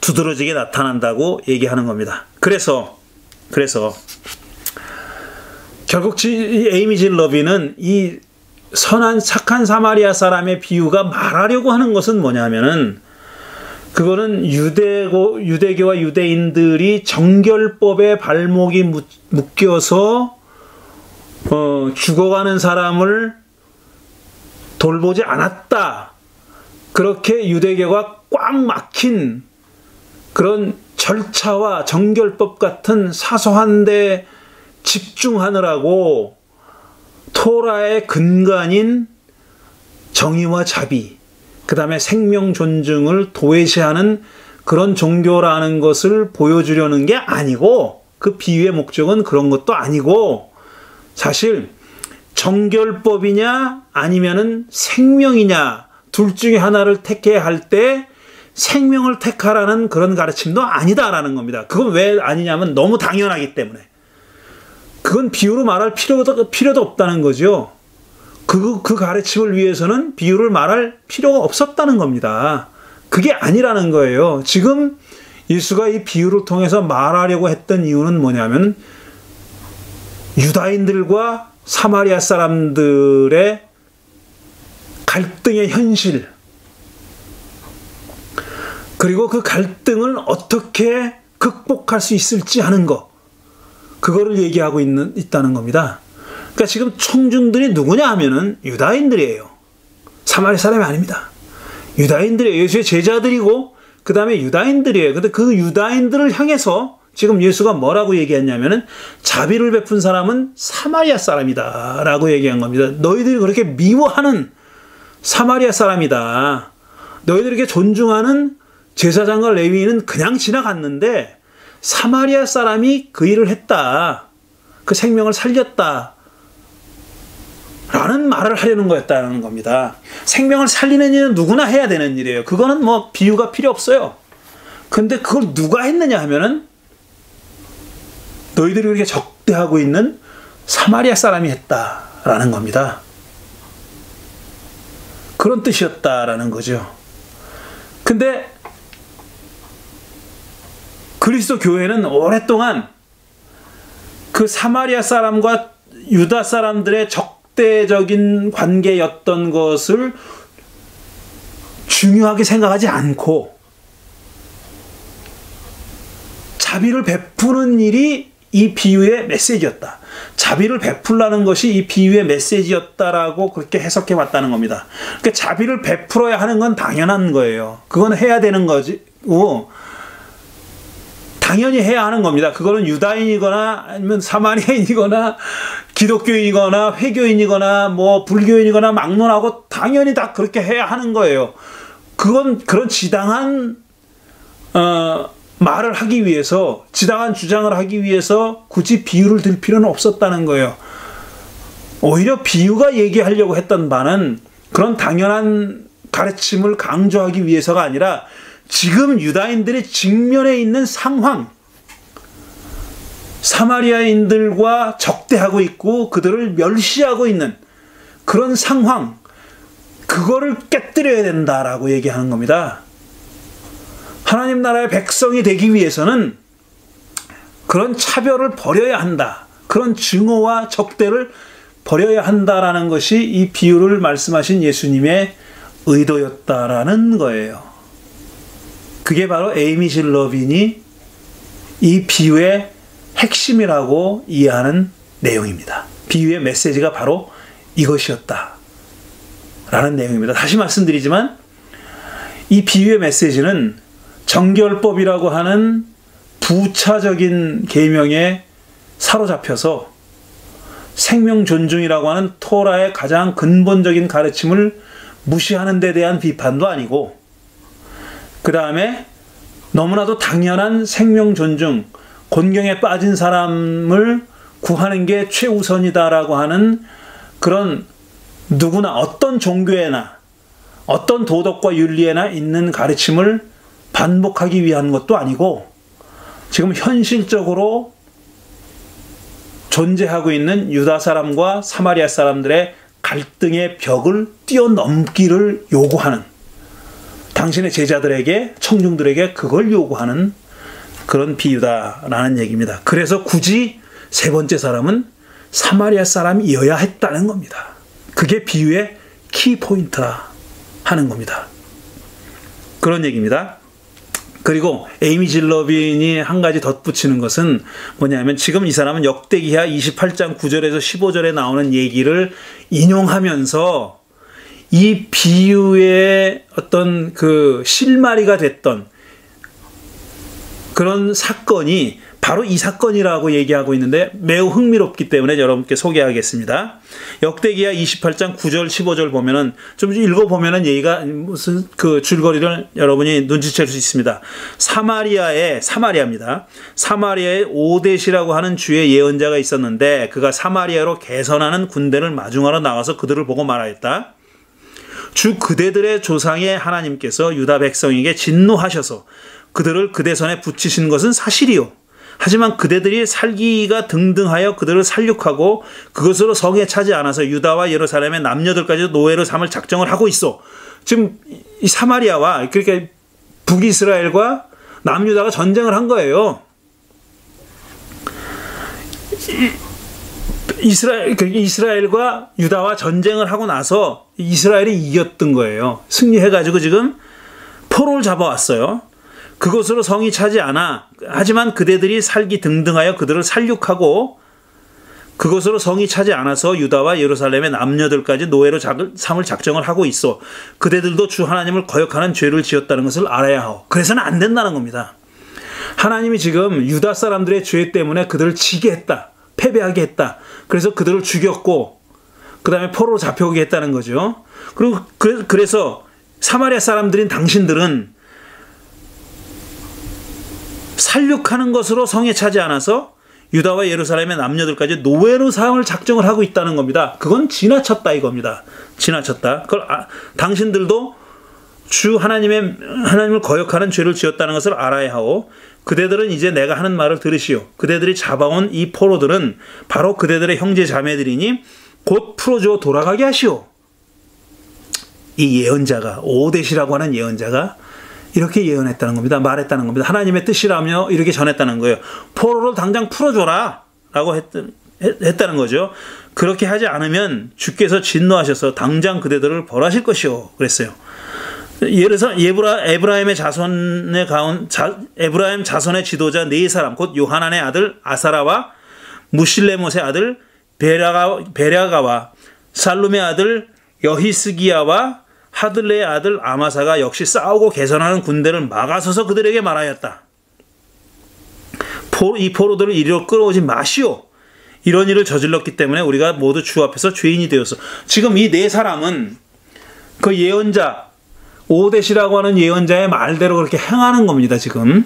두드러지게 나타난다고 얘기하는 겁니다. 그래서 결국 에이미 질 러비는 이 선한 착한 사마리아 사람의 비유가 말하려고 하는 것은 뭐냐면은, 그거는 유대교와 유대인들이 정결법에 발목이 묶여서 죽어가는 사람을 돌보지 않았다. 그렇게 유대교가 꽉 막힌 그런 절차와 정결법 같은 사소한 데 집중하느라고 토라의 근간인 정의와 자비, 그 다음에 생명 존중을 도외시하는 그런 종교라는 것을 보여주려는 게 아니고, 그 비유의 목적은 그런 것도 아니고, 사실 정결법이냐 아니면은 생명이냐 둘 중에 하나를 택해야 할 때 생명을 택하라는 그런 가르침도 아니다라는 겁니다. 그건 왜 아니냐면 너무 당연하기 때문에. 그건 비유로 말할 필요도 없다는 거죠. 그 가르침을 위해서는 비유를 말할 필요가 없었다는 겁니다. 그게 아니라는 거예요. 지금 예수가 이 비유를 통해서 말하려고 했던 이유는 뭐냐면 유다인들과 사마리아 사람들의 갈등의 현실, 그리고 그 갈등을 어떻게 극복할 수 있을지 하는 것, 그거를 얘기하고 있다는 겁니다. 그러니까 지금 청중들이 누구냐 하면은 유다인들이에요. 사마리아 사람이 아닙니다. 유다인들이에요. 예수의 제자들이고 그 다음에 유다인들이에요. 근데 그 유다인들을 향해서 지금 예수가 뭐라고 얘기했냐면은 자비를 베푼 사람은 사마리아 사람이다 라고 얘기한 겁니다. 너희들이 그렇게 미워하는 사마리아 사람이다. 너희들이 이렇게 존중하는 제사장과 레위인은 그냥 지나갔는데 사마리아 사람이 그 일을 했다. 그 생명을 살렸다. 라는 말을 하려는 거였다는 겁니다. 생명을 살리는 일은 누구나 해야 되는 일이에요. 그거는 뭐 비유가 필요 없어요. 근데 그걸 누가 했느냐 하면은 너희들이 그렇게 적대하고 있는 사마리아 사람이 했다라는 겁니다. 그런 뜻이었다라는 거죠. 근데 그리스도 교회는 오랫동안 그 사마리아 사람과 유다 사람들의 적대적인 관계였던 것을 중요하게 생각하지 않고 자비를 베푸는 일이 이 비유의 메시지였다. 자비를 베풀라는 것이 이 비유의 메시지였다라고 그렇게 해석해 왔다는 겁니다. 그러니까 자비를 베풀어야 하는 건 당연한 거예요. 그건 해야 되는 거고 당연히 해야 하는 겁니다. 그거는 유다인이거나 아니면 사마리아인이거나 기독교인이거나 회교인이거나 뭐 불교인이거나 막론하고 당연히 다 그렇게 해야 하는 거예요. 그건 그런 지당한 말을 하기 위해서, 지당한 주장을 하기 위해서 굳이 비유를 들 필요는 없었다는 거예요. 오히려 비유가 얘기하려고 했던 바는 그런 당연한 가르침을 강조하기 위해서가 아니라 지금 유다인들이 직면해 있는 상황, 사마리아인들과 적대하고 있고 그들을 멸시하고 있는 그런 상황, 그거를 깨뜨려야 된다라고 얘기하는 겁니다. 하나님 나라의 백성이 되기 위해서는 그런 차별을 버려야 한다. 그런 증오와 적대를 버려야 한다라는 것이 이 비유를 말씀하신 예수님의 의도였다라는 거예요. 그게 바로 에이미 실러빈이 이 비유의 핵심이라고 이해하는 내용입니다. 비유의 메시지가 바로 이것이었다 라는 내용입니다. 다시 말씀드리지만 이 비유의 메시지는 정결법이라고 하는 부차적인 계명에 사로잡혀서 생명 존중이라고 하는 토라의 가장 근본적인 가르침을 무시하는 데 대한 비판도 아니고, 그 다음에 너무나도 당연한 생명 존중, 곤경에 빠진 사람을 구하는 게 최우선이다라고 하는 그런 누구나 어떤 종교에나 어떤 도덕과 윤리에나 있는 가르침을 반복하기 위한 것도 아니고, 지금 현실적으로 존재하고 있는 유다 사람과 사마리아 사람들의 갈등의 벽을 뛰어넘기를 요구하는, 당신의 제자들에게, 청중들에게 그걸 요구하는 그런 비유다라는 얘기입니다. 그래서 굳이 세 번째 사람은 사마리아 사람이어야 했다는 겁니다. 그게 비유의 키포인트라 하는 겁니다. 그런 얘기입니다. 그리고 에이미 실러빈이 한 가지 덧붙이는 것은 뭐냐면, 지금 이 사람은 역대기하 28장 9절에서 15절에 나오는 얘기를 인용하면서 이 비유의 어떤 그 실마리가 됐던 그런 사건이 바로 이 사건이라고 얘기하고 있는데 매우 흥미롭기 때문에 여러분께 소개하겠습니다. 역대기야 28장 9절 15절 보면은 좀 읽어보면은 얘기가 무슨 그 줄거리를 여러분이 눈치챌 수 있습니다. 사마리아입니다. 사마리아에 오뎃이라고 하는 주의 예언자가 있었는데 그가 사마리아로 개선하는 군대를 마중하러 나가서 그들을 보고 말하였다. 주 그대들의 조상의 하나님께서 유다 백성에게 진노하셔서 그들을 그대 손에 붙이신 것은 사실이요. 하지만 그대들이 살기가 등등하여 그들을 살육하고 그것으로 성에 차지 않아서 유다와 예루살렘의 남녀들까지 노예로 삼을 작정을 하고 있어. 지금 이 사마리아와 그러니까 북이스라엘과 남유다가 전쟁을 한 거예요. 이스라엘과 유다와 전쟁을 하고 나서 이스라엘이 이겼던 거예요. 승리해가지고 지금 포로를 잡아왔어요. 그것으로 성이 차지 않아. 하지만 그대들이 살기 등등하여 그들을 살육하고 그것으로 성이 차지 않아서 유다와 예루살렘의 남녀들까지 노예로 삼을 작정을 하고 있어. 그대들도 주 하나님을 거역하는 죄를 지었다는 것을 알아야 하오. 그래서는 안 된다는 겁니다. 하나님이 지금 유다 사람들의 죄 때문에 그들을 지게 했다. 패배하게 했다. 그래서 그들을 죽였고 그 다음에 포로로 잡혀오게 했다는 거죠. 그리고 그래서 사마리아 사람들인 당신들은 살육하는 것으로 성에 차지 않아서 유다와 예루살렘의 남녀들까지 노예로 삼을 작정을 하고 있다는 겁니다. 그건 지나쳤다 이겁니다. 지나쳤다. 그걸 당신들도 주 하나님을 거역하는 죄를 지었다는 것을 알아야 하오. 그대들은 이제 내가 하는 말을 들으시오. 그대들이 잡아온 이 포로들은 바로 그대들의 형제 자매들이니 곧 풀어주어 돌아가게 하시오. 이 예언자가 오뎃이라고 하는 예언자가 이렇게 예언했다는 겁니다. 말했다는 겁니다. 하나님의 뜻이라며 이렇게 전했다는 거예요. 포로를 당장 풀어줘라 라고 했다는 거죠. 그렇게 하지 않으면 주께서 진노하셔서 당장 그대들을 벌하실 것이오 그랬어요. 에브라임 자손의 지도자 네 사람 곧 요하난의 아들 아사라와 무실레못의 아들 베랴가와 살룸의 아들 여히스기야와 하들레의 아들 아마사가 역시 싸우고 개선하는 군대를 막아서서 그들에게 말하였다. 이 포로들을 이리로 끌어오지 마시오. 이런 일을 저질렀기 때문에 우리가 모두 주 앞에서 죄인이 되었어. 지금 이 네 사람은 그 예언자 오뎃이라고 하는 예언자의 말대로 그렇게 행하는 겁니다. 지금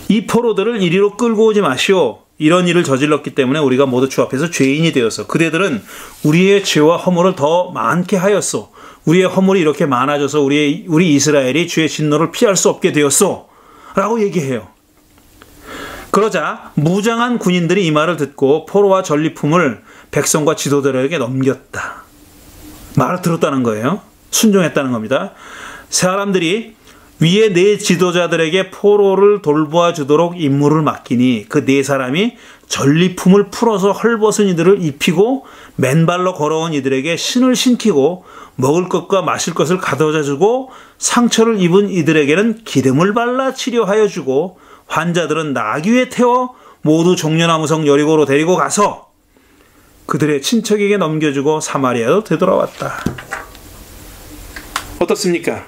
이 포로들을 이리로 끌고 오지 마시오. 이런 일을 저질렀기 때문에 우리가 모두 주 앞에서 죄인이 되었어. 그대들은 우리의 죄와 허물을 더 많게 하였소. 우리의 허물이 이렇게 많아져서 우리 이스라엘이 주의 진노를 피할 수 없게 되었소. 라고 얘기해요. 그러자 무장한 군인들이 이 말을 듣고 포로와 전리품을 백성과 지도자들에게 넘겼다. 말을 들었다는 거예요. 순종했다는 겁니다. 사람들이 위에 네 지도자들에게 포로를 돌보아 주도록 임무를 맡기니 그 네 사람이 전리품을 풀어서 헐벗은 이들을 입히고 맨발로 걸어온 이들에게 신을 신기고 먹을 것과 마실 것을 가져다 주고 상처를 입은 이들에게는 기름을 발라 치료하여 주고 환자들은 나귀에 태워 모두 종려나무성 여리고로 데리고 가서 그들의 친척에게 넘겨주고 사마리아로 되돌아왔다. 어떻습니까?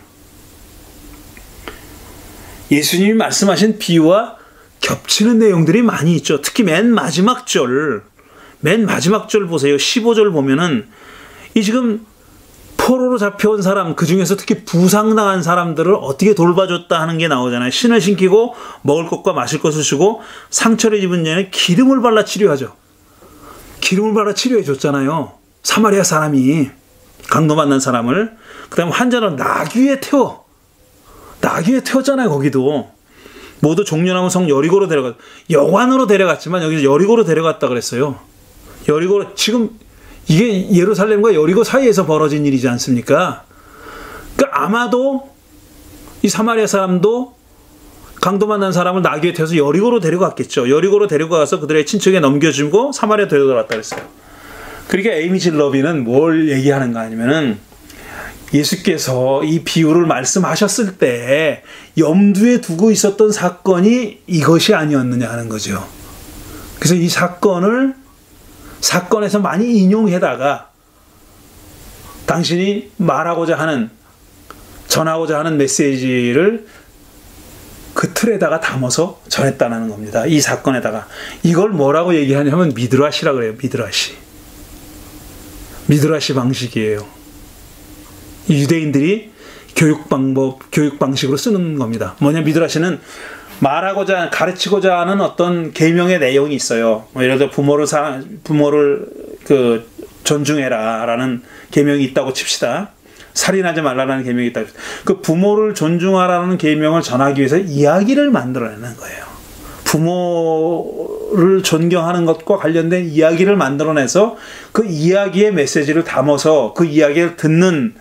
예수님이 말씀하신 비유와 겹치는 내용들이 많이 있죠. 특히 맨 마지막 절 보세요. 15절 보면은 이 지금 포로로 잡혀온 사람, 그 중에서 특히 부상당한 사람들을 어떻게 돌봐줬다 하는 게 나오잖아요. 신을 신기고 먹을 것과 마실 것을 주고 상처를 입은 자에는 기름을 발라 치료하죠. 기름을 발라 치료해 줬잖아요. 사마리아 사람이 강도 만난 사람을. 그 다음에 환자는 나귀에 태웠잖아요. 거기도 모두 종려나무 성 여리고로 여관으로 데려갔지만 여기서 여리고로 데려갔다 그랬어요. 여리고 지금 이게 예루살렘과 여리고 사이에서 벌어진 일이지 않습니까? 그러니까 아마도 이 사마리아 사람도 강도 만난 사람을 나귀에 태워서 여리고로 데려갔겠죠. 여리고로 데려가서 그들의 친척에 넘겨주고 사마리아 데려갔다 그랬어요. 그러니까 에이미 질러비는 뭘 얘기하는가 하냐면은 예수께서 이 비유를 말씀하셨을 때 염두에 두고 있었던 사건이 이것이 아니었느냐 하는 거죠. 그래서 이 사건에서 많이 인용해다가 당신이 전하고자 하는 메시지를 그 틀에다가 담아서 전했다는 겁니다. 이 사건에다가. 이걸 뭐라고 얘기하냐면 미드라시라 그래요. 미드라시. 미드라시 방식이에요. 유대인들이 교육 방식으로 쓰는 겁니다. 뭐냐, 미드라시는 말하고자, 가르치고자 하는 어떤 계명의 내용이 있어요. 뭐 예를 들어 부모를 존중해라라는 계명이 있다고 칩시다. 살인하지 말라는 계명이 있다. 그 부모를 존중하라는 계명을 전하기 위해서 이야기를 만들어내는 거예요. 부모를 존경하는 것과 관련된 이야기를 만들어내서 그 이야기의 메시지를 담아서 그 이야기를 듣는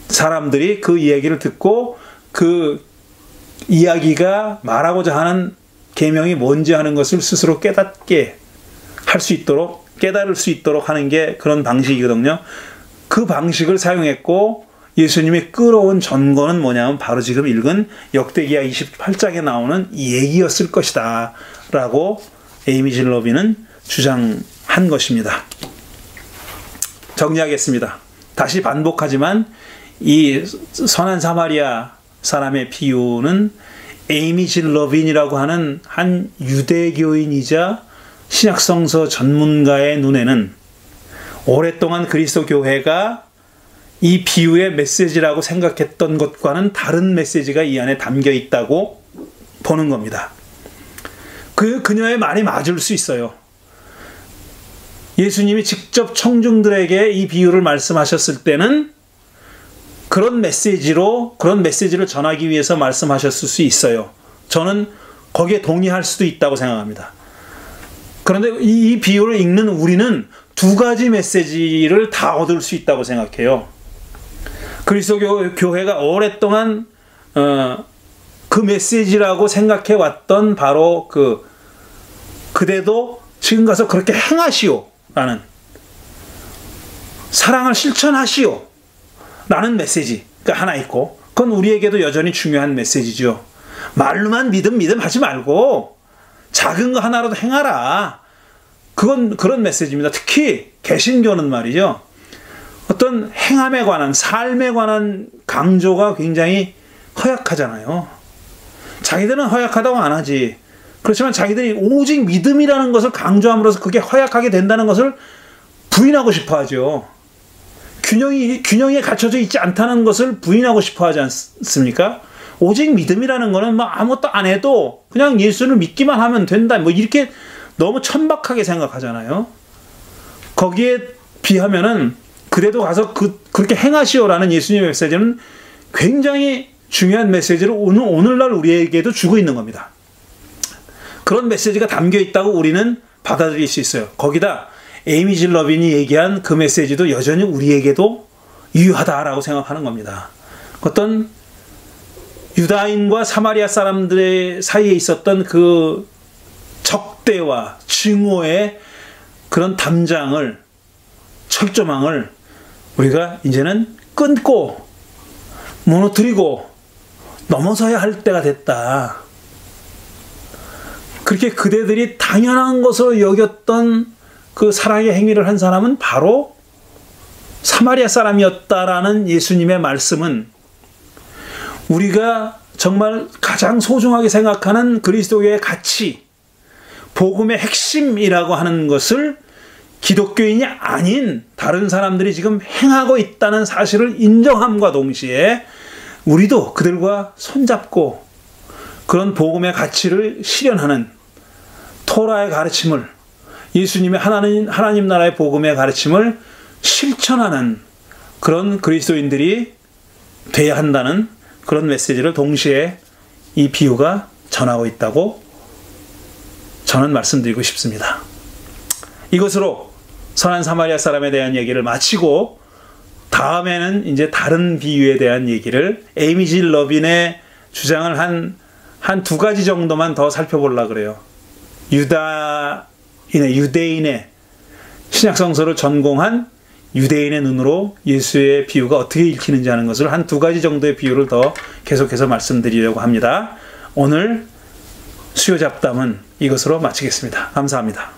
사람들이 그 이야기를 듣고 그 이야기가 말하고자 하는 계명이 뭔지 하는 것을 스스로 깨닫게 할 수 있도록, 깨달을 수 있도록 하는 게 그런 방식이거든요. 그 방식을 사용했고 예수님이 끌어온 전거는 뭐냐면 바로 지금 읽은 역대기야 28장에 나오는 이 얘기였을 것이다 라고 에이미 질러비는 주장한 것입니다. 정리하겠습니다. 다시 반복하지만 이 선한 사마리아 사람의 비유는 에이미 질러빈이라고 하는 한 유대교인이자 신약성서 전문가의 눈에는 오랫동안 그리스도 교회가 이 비유의 메시지라고 생각했던 것과는 다른 메시지가 이 안에 담겨 있다고 보는 겁니다. 그녀의 말이 맞을 수 있어요. 예수님이 직접 청중들에게 이 비유를 말씀하셨을 때는 그런 메시지를 전하기 위해서 말씀하셨을 수 있어요. 저는 거기에 동의할 수도 있다고 생각합니다. 그런데 이 비유를 읽는 우리는 두 가지 메시지를 다 얻을 수 있다고 생각해요. 그리스도 교회가 오랫동안 그 메시지라고 생각해 왔던 바로 그대도 지금 가서 그렇게 행하시오 라는, 사랑을 실천하시오 라는 메시지가 하나 있고, 그건 우리에게도 여전히 중요한 메시지죠. 말로만 믿음 하지 말고 작은 거 하나라도 행하라. 그건 그런 메시지입니다. 특히 개신교는 말이죠. 어떤 행함에 관한, 삶에 관한 강조가 굉장히 허약하잖아요. 자기들은 허약하다고 안 하지. 그렇지만 자기들이 오직 믿음이라는 것을 강조함으로써 그게 허약하게 된다는 것을 부인하고 싶어 하죠. 균형에 갖춰져 있지 않다는 것을 부인하고 싶어 하지 않습니까? 오직 믿음이라는 거는 뭐 아무것도 안 해도 그냥 예수를 믿기만 하면 된다. 뭐 이렇게 너무 천박하게 생각하잖아요. 거기에 비하면은 그래도 가서 그렇게 행하시오라는 예수님의 메시지는 굉장히 중요한 메시지를 오늘날 우리에게도 주고 있는 겁니다. 그런 메시지가 담겨 있다고 우리는 받아들일 수 있어요. 거기다 에이미 질러빈이 얘기한 그 메시지도 여전히 우리에게도 유효하다라고 생각하는 겁니다. 어떤 유다인과 사마리아 사람들의 사이에 있었던 그 적대와 증오의 그런 담장을, 철조망을 우리가 이제는 끊고 무너뜨리고 넘어서야 할 때가 됐다. 그렇게 그대들이 당연한 것으로 여겼던 그 사랑의 행위를 한 사람은 바로 사마리아 사람이었다라는 예수님의 말씀은 우리가 정말 가장 소중하게 생각하는 그리스도의 가치, 복음의 핵심이라고 하는 것을 기독교인이 아닌 다른 사람들이 지금 행하고 있다는 사실을 인정함과 동시에 우리도 그들과 손잡고 그런 복음의 가치를 실현하는 토라의 가르침을, 예수님의 하나님 나라의 복음의 가르침을 실천하는 그런 그리스도인들이 돼야 한다는 그런 메시지를 동시에 이 비유가 전하고 있다고 저는 말씀드리고 싶습니다. 이것으로 선한 사마리아 사람에 대한 얘기를 마치고 다음에는 이제 다른 비유에 대한 얘기를 에이미 질러빈의 주장을 한 두 가지 정도만 더 살펴보려고 그래요. 유대인의 신약성서를 전공한 유대인의 눈으로 예수의 비유가 어떻게 읽히는지 하는 것을 한 두 가지 정도의 비유를 더 계속해서 말씀드리려고 합니다. 오늘 수요 잡담은 이것으로 마치겠습니다. 감사합니다.